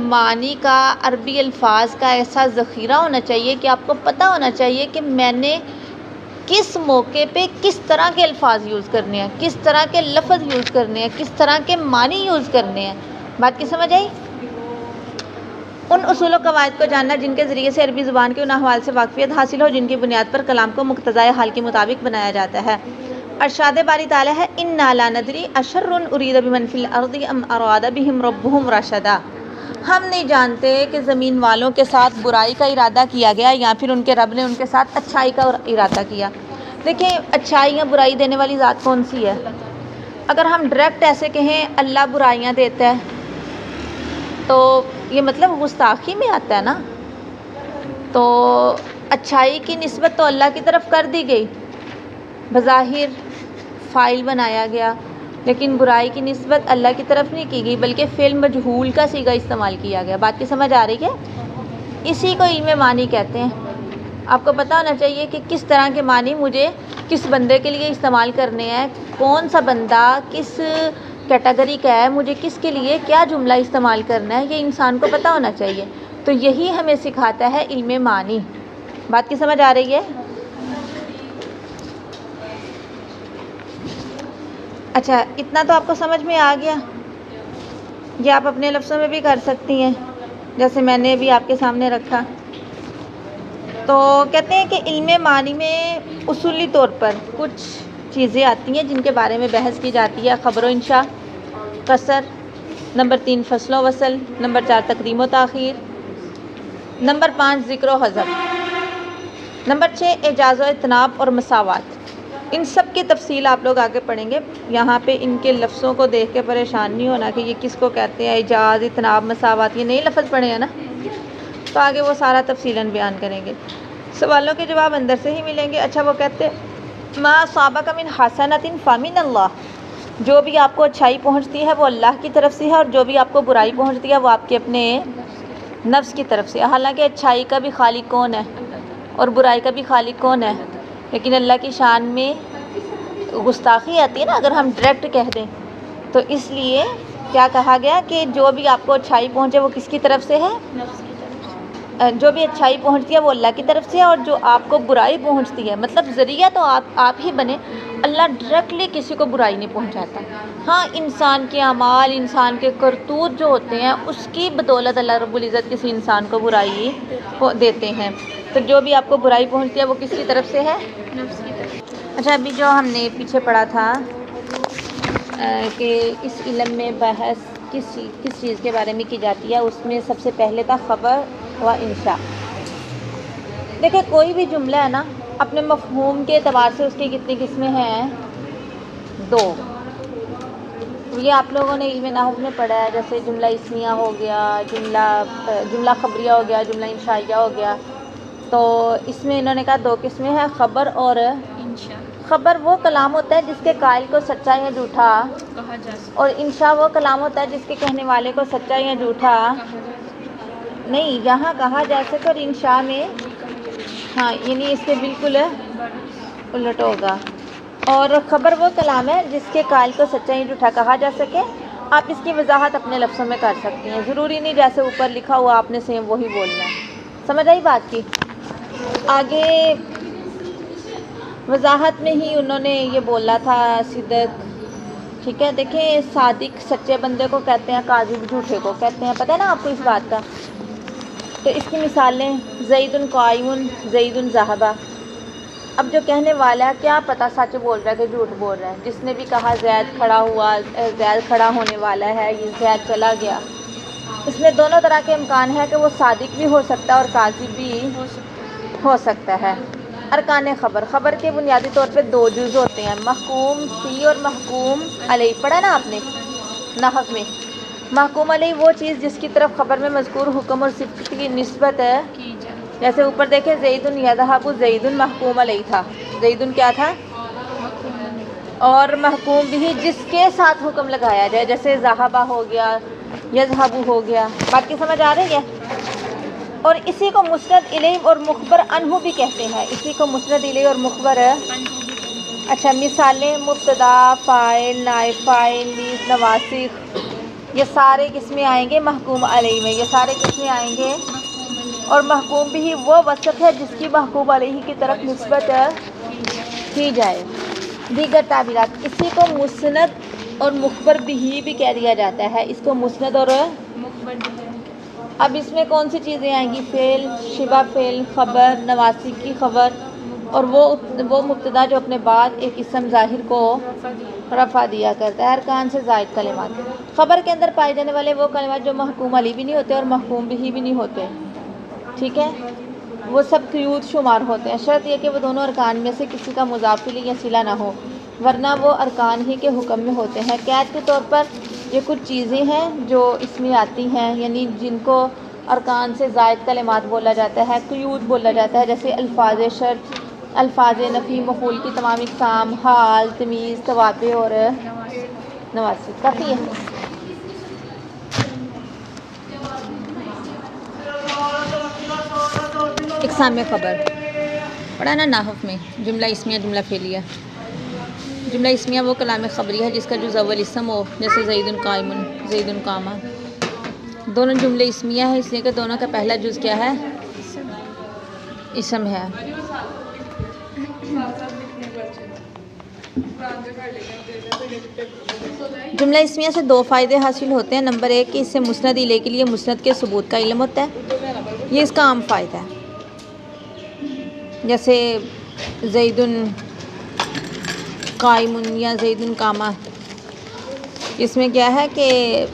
معنی کا، عربی الفاظ کا ایسا ذخیرہ ہونا چاہیے کہ آپ کو پتہ ہونا چاہیے کہ میں نے کس موقع پہ کس طرح کے الفاظ یوز کرنے ہیں، کس طرح کے لفظ یوز کرنے ہیں، کس طرح کے معنی یوز کرنے ہیں۔ بات کی سمجھ آئی؟ ان اصول و قواعد کو جاننا جن کے ذریعے سے عربی زبان کے ان احوال سے واقفیت حاصل ہو جن کی بنیاد پر کلام کو مقتضائے حال کے مطابق بنایا جاتا ہے۔ ارشاد باری تعالیٰ ہے اِنَّا لَا نَدْرِي أَشَرٌّ أُرِيدَ بِمَنْ فِي الْأَرْضِ أَمْ أَرَادَ بِهِمْ رَبُّهُمْ رَشَدًا۔ ہم نہیں جانتے کہ زمین والوں کے ساتھ برائی کا ارادہ کیا گیا یا پھر ان کے رب نے ان کے ساتھ اچھائی کا ارادہ کیا۔ دیکھیں اچھائی یا برائی دینے والی ذات کون سی ہے؟ اگر ہم ڈائریکٹ ایسے کہیں اللہ برائیاں دیتا ہے تو یہ مطلب گستاخی میں آتا ہے نا۔ تو اچھائی کی نسبت تو اللہ کی طرف کر دی گئی، بظاہر فاعل بنایا گیا، لیکن برائی کی نسبت اللہ کی طرف نہیں کی گئی بلکہ فعل مجہول کا صیغہ استعمال کیا گیا۔ بات کی سمجھ آ رہی ہے؟ اسی کو علم معنی کہتے ہیں۔ آپ کو پتہ ہونا چاہیے کہ کس طرح کے معنی مجھے کس بندے کے لیے استعمال کرنے ہیں، کون سا بندہ کس کیٹیگری کا ہے، مجھے کس کے لیے کیا جملہ استعمال کرنا ہے، یہ انسان کو پتہ ہونا چاہیے۔ تو یہی ہمیں سکھاتا ہے علم معنی۔ بات کی سمجھ آ رہی ہے؟ اچھا اتنا تو آپ کو سمجھ میں آ گیا۔ یہ آپ اپنے لفظوں میں بھی کر سکتی ہیں جیسے میں نے بھی آپ کے سامنے رکھا۔ تو کہتے ہیں کہ علم معنی میں اصولی طور پر کچھ چیزیں آتی ہیں جن کے بارے میں بحث کی جاتی ہے۔ خبر و انشاء، قصر، نمبر 3 فصل و وصل، نمبر 4 تقدیم و تاخیر، نمبر 5 ذکر و حذف، نمبر 6 اعجاز و اطناب اور مساوات۔ ان سب کی تفصیل آپ لوگ آگے پڑھیں گے۔ یہاں پہ ان کے لفظوں کو دیکھ کے پریشان نہیں ہونا کہ یہ کس کو کہتے ہیں، اعجاز، اطناب، مساوات، یہ نئے لفظ پڑھے ہیں نا، تو آگے وہ سارا تفصیلاً بیان کریں گے۔ سوالوں کے جواب اندر سے ہی ملیں گے۔ اچھا وہ کہتے ہیں ما صابک من حسنۃ فمن اللہ، جو بھی آپ کو اچھائی پہنچتی ہے وہ اللہ کی طرف سے ہے، اور جو بھی آپ کو برائی پہنچتی ہے وہ آپ کے اپنے نفس کی طرف سے۔ حالانکہ اچھائی کا بھی خالق کون ہے اور برائی کا بھی خالق کون ہے، لیکن اللہ کی شان میں گستاخی آتی ہے نا اگر ہم ڈائریکٹ کہہ دیں۔ تو اس لیے کیا کہا گیا کہ جو بھی آپ کو اچھائی پہنچے وہ کس کی طرف سے ہے؟ جو بھی اچھائی پہنچتی ہے وہ اللہ کی طرف سے ہے، اور جو آپ کو برائی پہنچتی ہے مطلب ذریعہ تو آپ ہی بنے، اللہ ڈائریکٹلی کسی کو برائی نہیں پہنچاتا۔ ہاں انسان کے اعمال، انسان کے کرتوت جو ہوتے ہیں اس کی بدولت اللہ رب العزت کسی انسان کو برائی دیتے ہیں۔ تو جو بھی آپ کو برائی پہنچتی ہے وہ کس کی طرف سے ہے؟ نفس کی طرف۔ اچھا ابھی جو ہم نے پیچھے پڑھا تھا کہ اس علم میں بحث کس چیز کے بارے میں کی جاتی ہے، اس میں سب سے پہلے تھا خبر و انشاء۔ دیکھیں کوئی بھی جملہ ہے نا اپنے مفہوم کے اعتبار سے اس کی کتنی قسمیں ہیں؟ 2۔ یہ آپ لوگوں نے علم نحو میں پڑھا ہے، جیسے جملہ اسمیہ ہو گیا، جملہ خبریہ ہو گیا، جملہ انشائیہ ہو گیا۔ تو اس میں انہوں نے کہا 2 قسمیں ہیں، خبر اور انشاء خبر وہ کلام ہوتا ہے جس کے قائل کو سچا یا جھوٹا کہا جا سکتا اور انشاء وہ کلام ہوتا ہے جس کے کہنے والے کو سچا یا جھوٹا نہیں، یہاں کہا جا سکے، اور انشاء میں ہاں یعنی اس کے بالکل الٹ ہوگا۔ اور خبر وہ کلام ہے جس کے قائل کو سچا یا جھوٹا کہا جا سکے۔ آپ اس کی وضاحت اپنے لفظوں میں کر سکتی ہیں، ضروری نہیں جیسے اوپر لکھا ہوا آپ نے سیم وہی بولنا ہے۔ سمجھ آئی بات کی؟ آگے وضاحت میں ہی انہوں نے یہ بولا تھا صدق، ٹھیک ہے۔ دیکھیں صادق سچے بندے کو کہتے ہیں، کاذب جھوٹے کو کہتے ہیں، پتہ ہے نا آپ کو اس بات کا۔ تو اس کی مثالیں زید قائم، زید ذہبہ۔ اب جو کہنے والا ہے کیا پتہ سچ بول رہا ہے کہ جھوٹ بول رہا ہے، جس نے بھی کہا زید کھڑا ہوا، زید کھڑا ہونے والا ہے، یہ زید چلا گیا، اس میں دونوں طرح کے امکان ہے کہ وہ صادق بھی ہو سکتا ہے اور کاذب بھی ہو سکتا ہے۔ ارکان خبر، خبر کے بنیادی طور پہ 2 جز ہوتے ہیں، محکوم فی اور محکوم علیہ۔ پڑھا نا آپ نے نحو میں؟ محکوم علیہ وہ چیز جس کی طرف خبر میں مذکور حکم اور صفت کی نسبت ہے، کی جائے۔ جیسے اوپر دیکھیں زید یذہب، زید محکوم علیہ تھا، زید کیا تھا؟ اور محکوم بھی جس کے ساتھ حکم لگایا جائے، جیسے ذہبہ ہو گیا، یذہب ہو گیا۔ بات کی سمجھ آ رہی ہے؟ اور اسی کو مسند الیہ اور مخبر عنہ بھی کہتے ہیں، اسی کو مسند الیہ اور مخبر۔ اچھا مثالیں مبتدا، فاعل، نائب فاعل، نیز، نواسخ، یہ سارے قسمیں آئیں گے محکوم علیہ میں، یہ سارے قسمیں آئیں گے۔ اور محکوم بھی وہ وصف ہے جس کی محکوم علیہ کی طرف نسبت کی جائے۔ دیگر تعبیرات، اسی کو مسند اور مخبر بھی کہہ دیا جاتا ہے، اس کو مسند اور مخبر جو ہے اب اس میں کون سی چیزیں آئیں گی؟ فعل، شبہ فعل، خبر، نواسب کی خبر، اور وہ مبتدا جو اپنے بعد ایک اسم ظاہر کو رفع دیا کرتا ہے، ارکان سے زائد کلمات۔ خبر کے اندر پائے جانے والے وہ کلمات جو محکوم علیہ بھی نہیں ہوتے اور محکوم بھی نہیں ہوتے، ٹھیک ہے، وہ سب قیود شمار ہوتے ہیں، شرط یہ کہ وہ دونوں ارکان میں سے کسی کا مضاف الیہ یا صلہ نہ ہو، ورنہ وہ ارکان ہی کے حکم میں ہوتے ہیں۔ قید کے طور پر یہ کچھ چیزیں ہیں جو اس میں آتی ہیں، یعنی جن کو ارکان سے زائد کلمات بولا جاتا ہے، قیود بولا جاتا ہے، جیسے الفاظ شرط، الفاظ نفی، مفعول کی تمام اقسام، حال، تمیز، توابع اور نواسب۔ کافی ہے۔ اقسام خبر پڑھا نا نحو میں، جملہ اسمیہ، جملہ فعلیہ۔ جملہ اسمیہ وہ کلام خبری ہے جس کا جز اول اسم ہو، جیسے زید قائم، زید قامہ۔ دونوں جملے اسمیہ ہے اس لیے کہ دونوں کا پہلا جز کیا ہے؟ اسم ہے۔ جملہ اسمیہ سے دو فائدے حاصل ہوتے ہیں۔ نمبر ایک کہ اس سے مسند الیہ کے لیے مسند کے ثبوت کا علم ہوتا ہے، یہ اس کا عام فائدہ ہے، جیسے زید قائم یا زید قامہ، اس میں کیا ہے کہ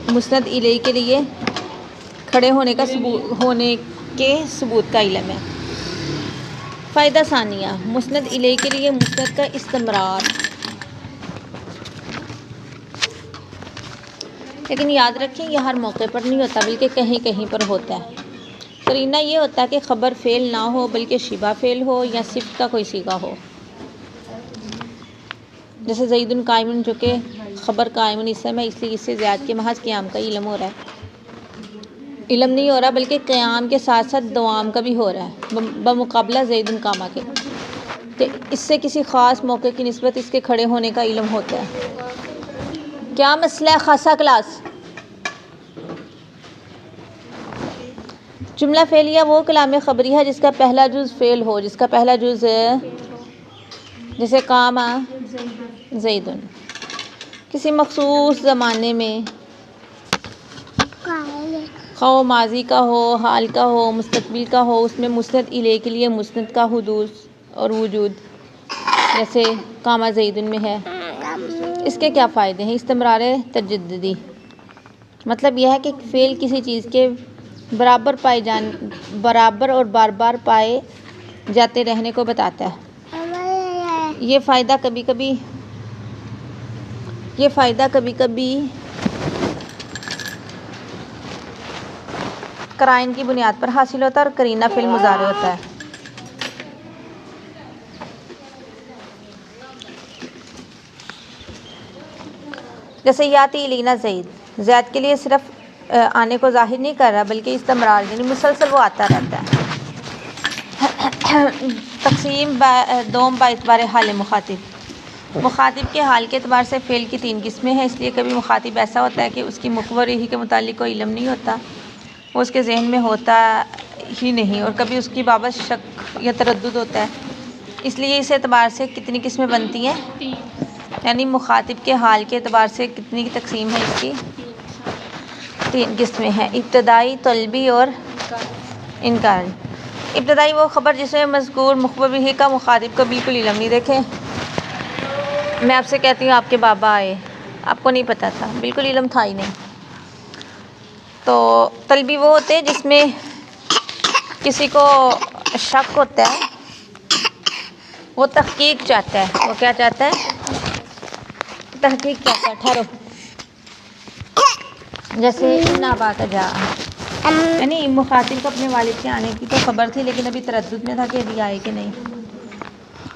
مسند الیہ کے لیے کھڑے ہونے کے ثبوت کا علم ہے۔ فائدہ ثانیہ، مسند الیہ کے لیے مسند کا استمرار۔ لیکن یاد رکھیں یہ ہر موقع پر نہیں ہوتا بلکہ کہیں کہیں پر ہوتا ہے۔ قرینہ یہ ہوتا ہے کہ خبر فعل نہ ہو بلکہ شبہ فعل ہو یا صفت کا کوئی صیغہ ہو، جیسے زید قائم جو کہ خبر قائم اسم ہے، اس لیے اس سے زیاد کے محض قیام کا علم ہو رہا ہے۔ علم نہیں ہو رہا بلکہ قیام کے ساتھ ساتھ دوام کا بھی ہو رہا ہے، بمقابلہ زید قامہ کے، کہ اس سے کسی خاص موقع کی نسبت اس کے کھڑے ہونے کا علم ہوتا ہے۔ کیا مسئلہ ہے خاصہ کلاس؟ جملہ فعلیہ وہ کلام خبری ہے جس کا پہلا جز فعل ہو، جس کا پہلا جز جیسے قام زید، کسی مخصوص زمانے میں، خواہ ماضی کا ہو، حال کا ہو، مستقبل کا ہو، اس میں مسند الیہ کے لیے مسند کا حدوث اور وجود، جیسے قام زید میں ہے۔ اس کے کیا فائدے ہیں؟ استمرار تجددی، مطلب یہ ہے کہ فعل کسی چیز کے برابر اور بار بار پائے جاتے رہنے کو بتاتا ہے۔ یہ فائدہ کبھی کبھی قرائن کی بنیاد پر حاصل ہوتا ہے اور قرینہ فی المضارع ہوتا ہے۔ جیسے یاتی الینا زید، زید کے لیے صرف آنے کو ظاہر نہیں کر رہا بلکہ استمرار، یعنی مسلسل وہ آتا رہتا ہے۔ تقسیم دوم با اعتبار حال مخاطب، مخاطب کے حال کے اعتبار سے فعل کی 3 قسمیں ہیں، اس لیے کبھی مخاطب ایسا ہوتا ہے کہ اس کی مخبر ہی کے متعلق کوئی علم نہیں ہوتا، وہ اس کے ذہن میں ہوتا ہی نہیں، اور کبھی اس کی بابت شک یا تردد ہوتا ہے، اس لیے اس اعتبار سے کتنی قسمیں بنتی ہیں؟ یعنی مخاطب کے حال کے اعتبار سے کتنی تقسیم ہے اس کی؟ 3 قسمیں ہیں، ابتدائی، طلبی اور انکاری۔ ابتدائی وہ خبر جس میں مذکور مخبر بھی کا مخاطب کو بالکل علم نہیں۔ دیکھیں میں آپ سے کہتی ہوں آپ کے بابا آئے، آپ کو نہیں پتا تھا، بالکل علم تھا ہی نہیں۔ تو طلبی وہ ہوتے ہیں جس میں کسی کو شک ہوتا ہے، وہ تحقیق چاہتا ہے، وہ کیا چاہتا ہے؟ تحقیق چاہتا ہے۔ ٹھہرو، جیسے نابا کا جا، یعنی مخاطب کو اپنے والد کے آنے کی تو خبر تھی لیکن ابھی تردد میں تھا کہ ابھی آئے کہ نہیں۔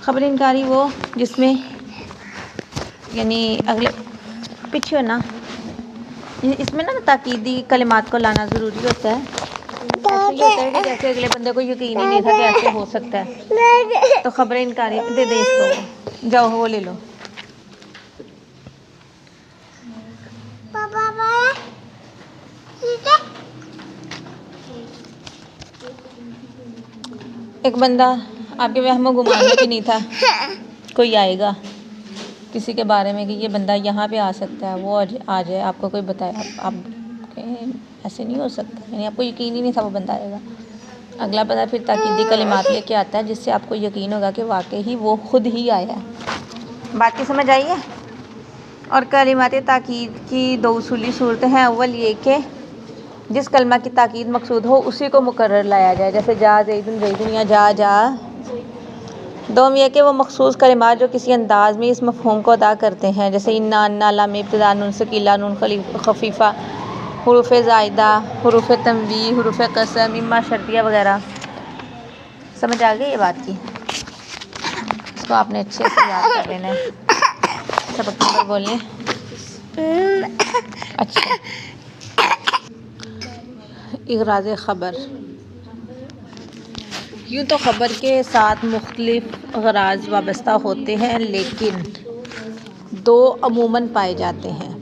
خبر انکاری وہ جس میں یعنی اگلے پیچھے ہونا، اس میں نا تاکیدی کلمات کو لانا ضروری ہوتا ہے۔ ایسے ہی ہوتا ہے کہ جیسے اگلے بندے کو یقین ہی نہیں تھا کہ ایسے ہو سکتا ہے، تو خبر انکاری دے دے اس کو، جاؤ وہ لے لو۔ ایک بندہ آپ کے وہم و گمان میں بھی نہیں تھا کوئی آئے گا کسی کے بارے میں کہ یہ بندہ یہاں پہ آ سکتا ہے، وہ آ جائے، آپ کو کوئی بتائے، آپ کہ ایسے نہیں ہو سکتا، یعنی آپ کو یقین ہی نہیں تھا وہ بندہ آئے گا. اگلا بندہ پھر تاکیدی کلمات لے کے آتا ہے جس سے آپ کو یقین ہوگا کہ واقعی وہ خود ہی آیا ہے. بات کی سمجھ آئی ہے؟ اور کلمات تاکید کی 2 اصولی صورتیں ہیں. اول یہ کہ جس کلمہ کی تاکید مقصود ہو اسی کو مکرر لایا جائے، جیسے جا زیدن زیدن یا جا جا. دوم یہ کہ وہ مخصوص کلمات جو کسی انداز میں اس مفہوم کو ادا کرتے ہیں، جیسے انا، انا، لام ابتدا، نون ثقیلہ، نون خفیفہ، حروف زائدہ، حروف تنبیہ، حروف قسم، اما شرطیہ وغیرہ. سمجھ آ گئی یہ بات کی؟ اس کو آپ نے اچھے سے یاد کر لینا ہے. سبق نمبر بولیں. اچھا، اغراض خبر. یوں تو خبر کے ساتھ مختلف اغراض وابستہ ہوتے ہیں، لیکن 2 عموماً پائے جاتے ہیں.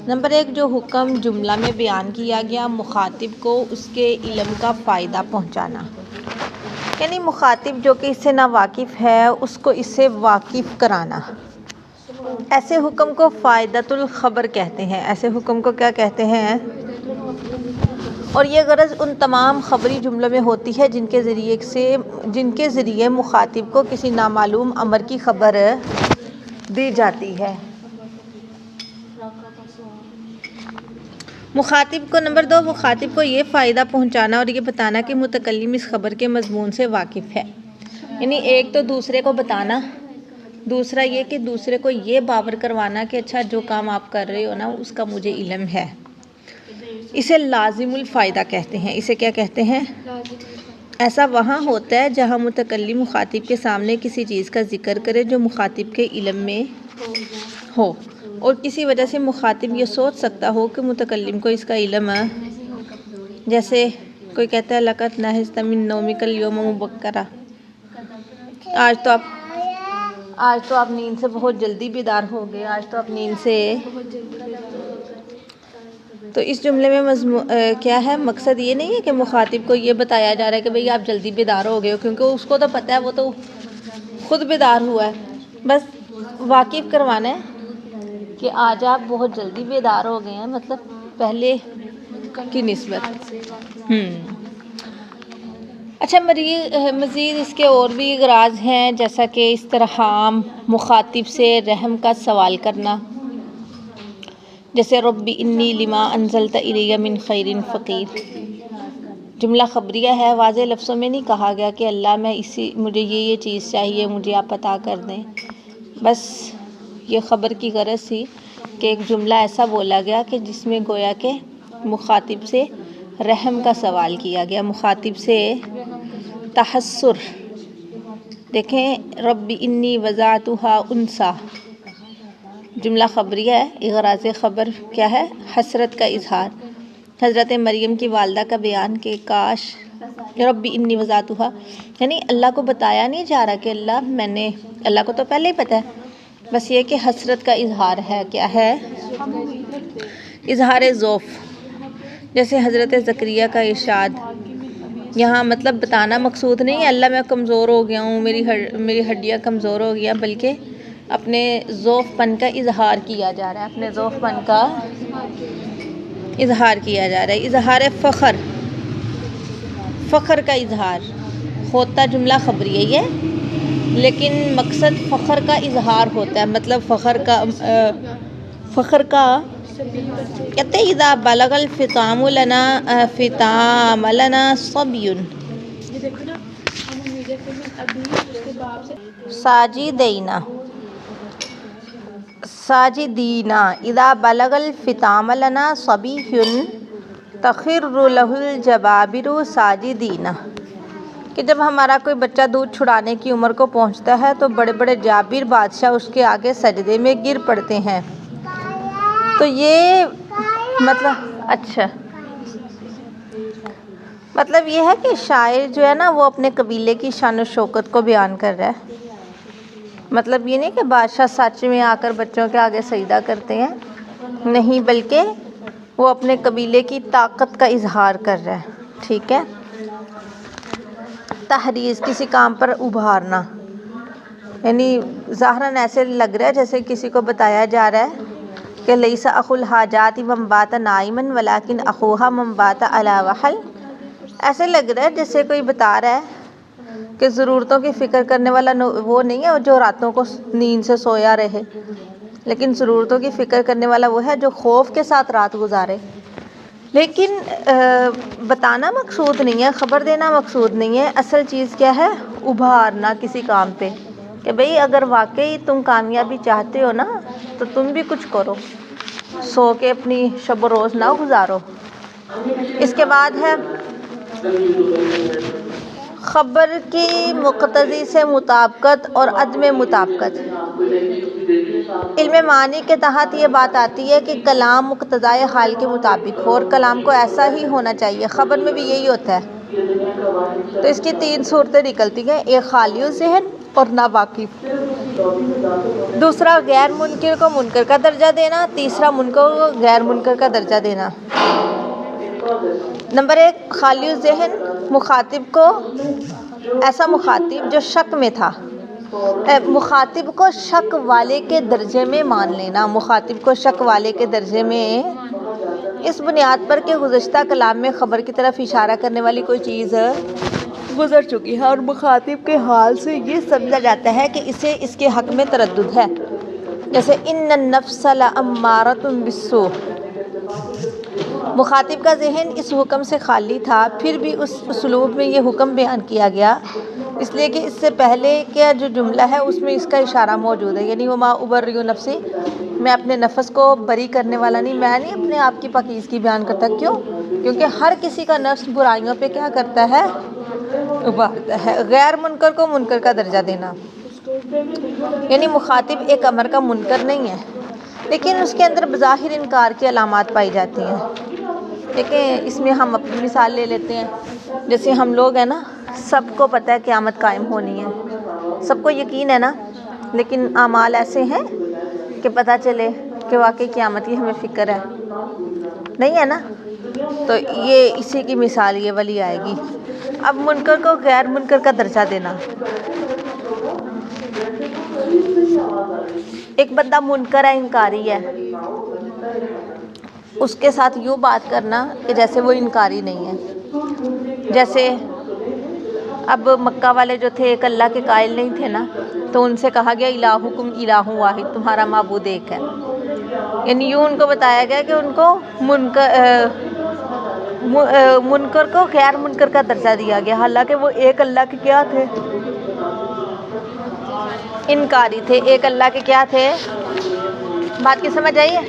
نمبر 1، جو حکم جملہ میں بیان کیا گیا مخاطب کو اس کے علم کا فائدہ پہنچانا، یعنی مخاطب جو کہ اس سے ناواقف ہے اس کو اس سے واقف کرانا. ایسے حکم کو فائدۃ الخبر کہتے ہیں. ایسے حکم کو کیا کہتے ہیں؟ اور یہ غرض ان تمام خبری جملوں میں ہوتی ہے جن کے ذریعے مخاطب کو کسی نامعلوم امر کی خبر دی جاتی ہے. مخاطب کو نمبر 2، مخاطب کو یہ فائدہ پہنچانا اور یہ بتانا کہ متکلم اس خبر کے مضمون سے واقف ہے. یعنی ایک تو دوسرے کو بتانا، دوسرا یہ کہ دوسرے کو یہ باور کروانا کہ اچھا جو کام آپ کر رہے ہو نا اس کا مجھے علم ہے. اسے لازم الفائدہ کہتے ہیں. اسے کیا کہتے ہیں؟ ایسا وہاں ہوتا ہے جہاں متکلم مخاطب کے سامنے کسی چیز کا ذکر کرے جو مخاطب کے علم میں ہو، اور کسی وجہ سے مخاطب یہ سوچ سکتا ہو کہ متکلم کو اس کا علم ہے. جیسے کوئی کہتا ہے لقد نہست من نومک اليوم مبکرا، آج تو آپ نیند سے بہت جلدی بیدار ہو گئے، آج تو آپ نیند سے. تو اس جملے میں کیا ہے؟ مقصد یہ نہیں ہے کہ مخاطب کو یہ بتایا جا رہا ہے کہ بھئی آپ جلدی بیدار ہو گئے ہو، کیونکہ اس کو تو پتہ ہے، وہ تو خود بیدار ہوا ہے. بس واقف کروانا ہے کہ آج آپ بہت جلدی بیدار ہو گئے ہیں، مطلب پہلے کی نسبت. اچھا، مزید اس کے اور بھی اغراض ہیں، جیسا کہ استرحام، مخاطب سے رحم کا سوال کرنا، جیسے رب انی لما انزلت الی من خیر فقیر. جملہ خبریہ ہے، واضح لفظوں میں نہیں کہا گیا کہ اللہ مجھے یہ چیز چاہیے، مجھے آپ عطا کر دیں. بس یہ خبر کی غرض تھی کہ ایک جملہ ایسا بولا گیا کہ جس میں گویا کہ مخاطب سے رحم کا سوال کیا گیا، مخاطب سے تحسر. دیکھیں، رب انی وضعتها انثی، جملہ خبریہ ہے. اغراض خبر کیا ہے؟ حسرت کا اظہار. حضرت مریم کی والدہ کا بیان کہ کاش رب انی وضعتها، یعنی اللہ کو بتایا نہیں جا رہا کہ اللہ کو تو پہلے ہی پتہ ہے، بس یہ کہ حسرت کا اظہار ہے. کیا ہے؟ اظہار ضعف. جیسے حضرت زکریا کا ارشاد، یہاں مطلب بتانا مقصود نہیں ہے اللہ میں کمزور ہو گیا ہوں، میری ہڈیاں کمزور ہو گیا، بلکہ اپنے ضعف پن کا اظہار کیا جا رہا ہے. اپنے ضعف پن کا اظہار کیا جا رہا ہے. اظہار فخر کا اظہار ہوتا جملہ خبریہ ہی ہے، لیکن مقصد فخر کا اظہار ہوتا ہے. مطلب فخر کا کہتے ہیں اذا بلغ الفطام لنا صبی ساجدینا اذا بلغ الفطام لنا صبی تخر له الجبابر ساجدینا، کہ جب ہمارا کوئی بچہ دودھ چھڑانے کی عمر کو پہنچتا ہے تو بڑے بڑے جابر بادشاہ اس کے آگے سجدے میں گر پڑتے ہیں. تو یہ مطلب یہ ہے کہ شاعر جو ہے نا وہ اپنے قبیلے کی شان و شوکت کو بیان کر رہا ہے. مطلب یہ نہیں کہ بادشاہ سچ میں آ کر بچوں کے آگے سجدہ کرتے ہیں، نہیں، بلکہ وہ اپنے قبیلے کی طاقت کا اظہار کر رہا ہے. ٹھیک ہے. تحریض، کسی کام پر ابھارنا، یعنی ظاہراً ایسے لگ رہا ہے جیسے کسی کو بتایا جا رہا ہے کہ لیس اخو الحاجات من بات نائما ولکن اخوہا من بات علی وحل. ایسے لگ رہا ہے جیسے کوئی بتا رہا ہے کہ ضرورتوں کی فکر کرنے والا وہ نہیں ہے جو راتوں کو نیند سے سویا رہے، لیکن ضرورتوں کی فکر کرنے والا وہ ہے جو خوف کے ساتھ رات گزارے. لیکن بتانا مقصود نہیں ہے، خبر دینا مقصود نہیں ہے. اصل چیز کیا ہے؟ ابھارنا کسی کام پہ کہ بھئی اگر واقعی تم کامیابی چاہتے ہو نا تو تم بھی کچھ کرو، سو کے اپنی شب و روز نہ گزارو. اس کے بعد ہے خبر کی مقتضی سے مطابقت اور عدم مطابقت. علم معنی کے تحت یہ بات آتی ہے کہ کلام مقتضائے حال کے مطابق ہو، اور کلام کو ایسا ہی ہونا چاہیے. خبر میں بھی یہی ہوتا ہے. تو اس کی 3 صورتیں نکلتی ہیں: ایک خالی الذہن اور ناواقف، دوسرا غیر منکر کو منکر کا درجہ دینا، تیسرا منکر کو غیر منکر کا درجہ دینا. نمبر 1 خالی الذہن، مخاطب کو ایسا مخاطب جو شک میں تھا، مخاطب کو شک والے کے درجے میں مان لینا. مخاطب کو شک والے کے درجے میں اس بنیاد پر کہ گزشتہ کلام میں خبر کی طرف اشارہ کرنے والی کوئی چیز گزر چکی ہے اور مخاطب کے حال سے یہ سمجھا جاتا ہے کہ اسے اس کے حق میں تردد ہے. جیسے ان النفس لامارۃ بالسوء. مخاطب کا ذہن اس حکم سے خالی تھا، پھر بھی اس اسلوب میں یہ حکم بیان کیا گیا اس لیے کہ اس سے پہلے کا جو جملہ ہے اس میں اس کا اشارہ موجود ہے، یعنی وما ابرئ نفسی، میں اپنے نفس کو بری کرنے والا نہیں، میں نہیں اپنے آپ کی پاکیزگی بیان کرتا. کیوں؟ کیونکہ ہر کسی کا نفس برائیوں پہ کیا کرتا ہے؟ ابھارتا ہے. غیر منکر کو منکر کا درجہ دینا، یعنی مخاطب ایک امر کا منکر نہیں ہے لیکن اس کے اندر بظاہر انکار کی علامات پائی جاتی ہیں. دیکھیں اس میں ہم اپنی مثال لے لیتے ہیں. جیسے ہم لوگ ہیں نا، سب کو پتہ ہے قیامت قائم ہونی ہے، سب کو یقین ہے نا، لیکن اعمال ایسے ہیں کہ پتہ چلے کہ واقعی قیامت کی ہمیں فکر ہے نہیں ہے نا. تو یہ اسی کی مثال یہ والی آئے گی. اب منکر کو غیر منکر کا درجہ دینا. ایک بندہ منکر ہے، انکاری ہے، اس کے ساتھ یوں بات کرنا کہ جیسے وہ انکاری نہیں ہے. جیسے اب مکہ والے جو تھے ایک اللہ کے قائل نہیں تھے نا، تو ان سے کہا گیا الہکم الہ واحد، تمہارا معبود ایک ہے. یعنی یوں ان کو بتایا گیا کہ ان کو منکر کو غیر منکر کا درجہ دیا گیا، حالانکہ وہ ایک اللہ کے کیا تھے؟ انکاری تھے. ایک اللہ کے کیا تھے؟ بات کی سمجھ آئی ہے؟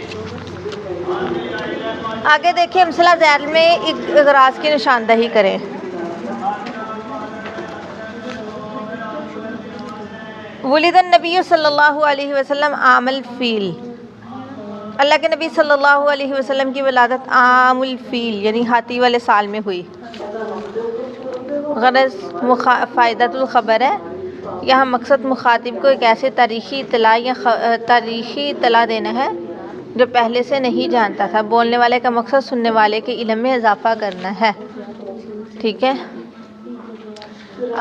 آگے دیکھیں امثلہ ذیل میں اغراض کی نشاندہی کریں. ولد النبی صلی اللہ علیہ وسلم عام الفیل. اللہ کے نبی صلی اللہ علیہ وسلم کی ولادت عام الفیل یعنی ہاتھی والے سال میں ہوئی. غرض فائدۃ الخبر ہے، یہاں مقصد مخاطب کو ایک ایسے تاریخی اطلاع دینا ہے جو پہلے سے نہیں جانتا تھا. بولنے والے کا مقصد سننے والے کے علم میں اضافہ کرنا ہے. ٹھیک ہے.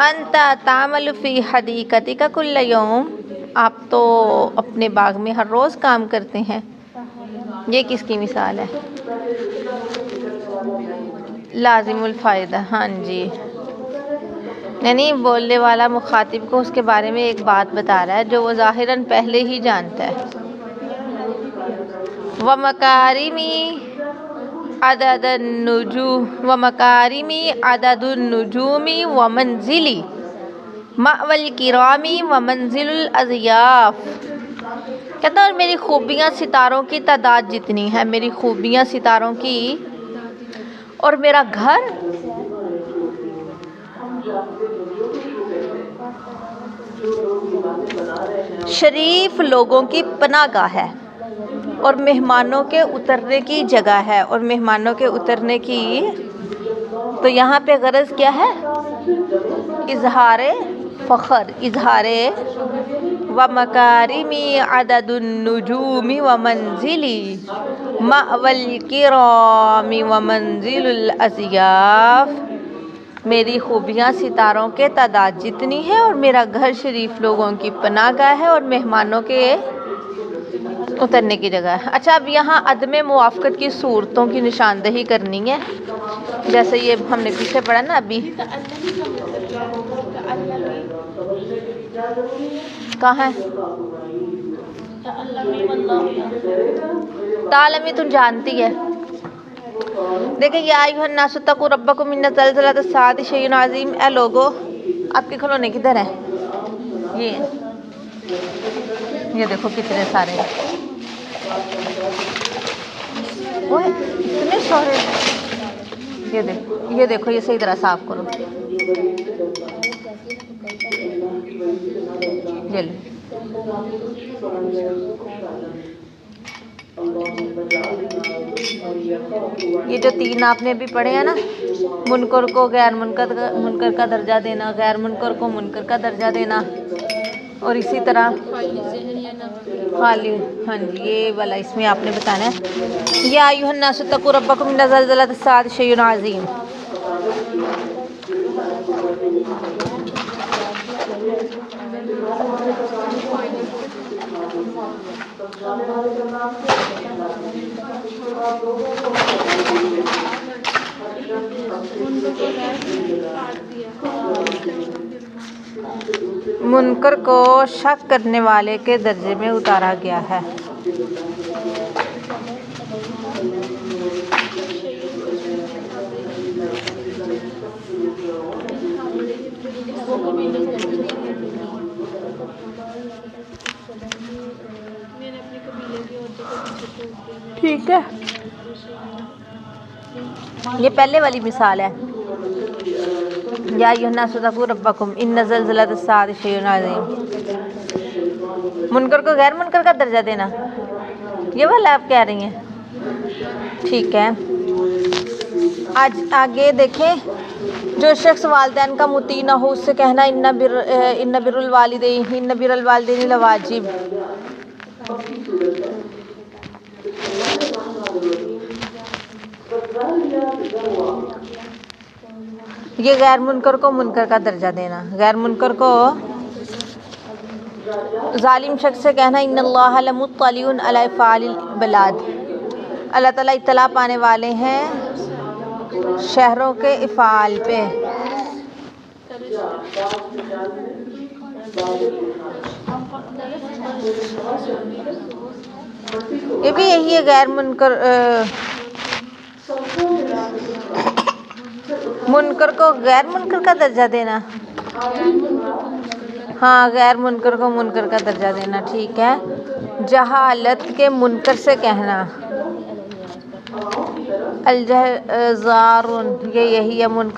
انت تعمل فی حدیقتک کل یوم، آپ تو اپنے باغ میں ہر روز کام کرتے ہیں. یہ کس کی مثال ہے؟ لازم الفائدہ. ہاں جی، یعنی بولنے والا مخاطب کو اس کے بارے میں ایک بات بتا رہا ہے جو وہ ظاہراً پہلے ہی جانتا ہے. ومکارمی عدد النجوم ومنزلی مأوى الکرام ومنزل الاضیاف. کہتا ہے میری خوبیاں ستاروں کی تعداد جتنی ہے، میری خوبیاں ستاروں کی، اور میرا گھر شریف لوگوں کی پناہ گاہ ہے اور مہمانوں کے اترنے کی جگہ ہے. اور مہمانوں کے اترنے کی، تو یہاں پہ غرض کیا ہے؟ اظہار فخر، اظہار ومکارم عدد النجوم ومنزلی مأوى الکرام ومنزل الاضیاف. میری خوبیاں ستاروں کے تعداد جتنی ہے اور میرا گھر شریف لوگوں کی پناہ گاہ ہے اور مہمانوں کے اترنے کی جگہ ہے. اچھا اب یہاں عدم موافقت کی صورتوں کی نشاندہی کرنی ہے، جیسے یہ ہم نے پیچھے پڑھا نا ابھی. تعلمی کا مطلب کیا ہے؟ تعلمی کہاں ہے تعلمی واللہ یعلم. تعلمی تم جانتی ہے. دیکھیں یا ایھا الناس اتقوا ربکم ان زلزلۃ الساعۃ شیء عظیم. اے لوگو، آپ کے کھلونے کدھر ہیں؟ یہ دیکھو کتنے سارے ہیں. اوئے اتنے سارے. یہ دیکھو یہ صحیح طرح صاف کرو. یہ لو. یہ جو 3 آپ نے ابھی پڑھے ہیں نا، منکر کو غیر منکر کا درجہ دینا، غیر منکر کو منکر کا درجہ دینا، اور اسی طرح خالی. ہاں جی یہ والا اس میں آپ نے بتانا ہے یا ایھا الناس اتقوا ربکم ان زلزلۃ الساعۃ شیء عظیم. منکر کو شک کرنے والے کے درجے میں اتارا گیا ہے. ٹھیک ہے، یہ پہلے والی مثال ہے. یا ایھا الناس اتقوا ربکم ان زلزلۃ الساعۃ شیء عظیم. منکر کو غیر منکر کا درجہ دینا، یہ والا آپ کہہ رہی ہیں. ٹھیک ہے. آج آگے دیکھیں. جو شخص والدین کا مطیع نہ ہو اس سے کہنا ان بر الوالدین لواجب. یہ غیر منکر کو منکر کا درجہ دینا. غیر منکر کو ظالم شخص سے کہنا ان اللہ لمطلع علی افعال العباد. اللہ تعالیٰ اطلاع پانے والے ہیں شہروں کے افعال پہ. یہ بھی یہی ہے غیر منکر. منکر کو غیر منکر کا درجہ دینا. ہاں غیر منکر کو منکر کا درجہ دینا. ٹھیک ہے. جہالت کے منکر سے کہنا الجہل زار. یہ یہی ہے منکر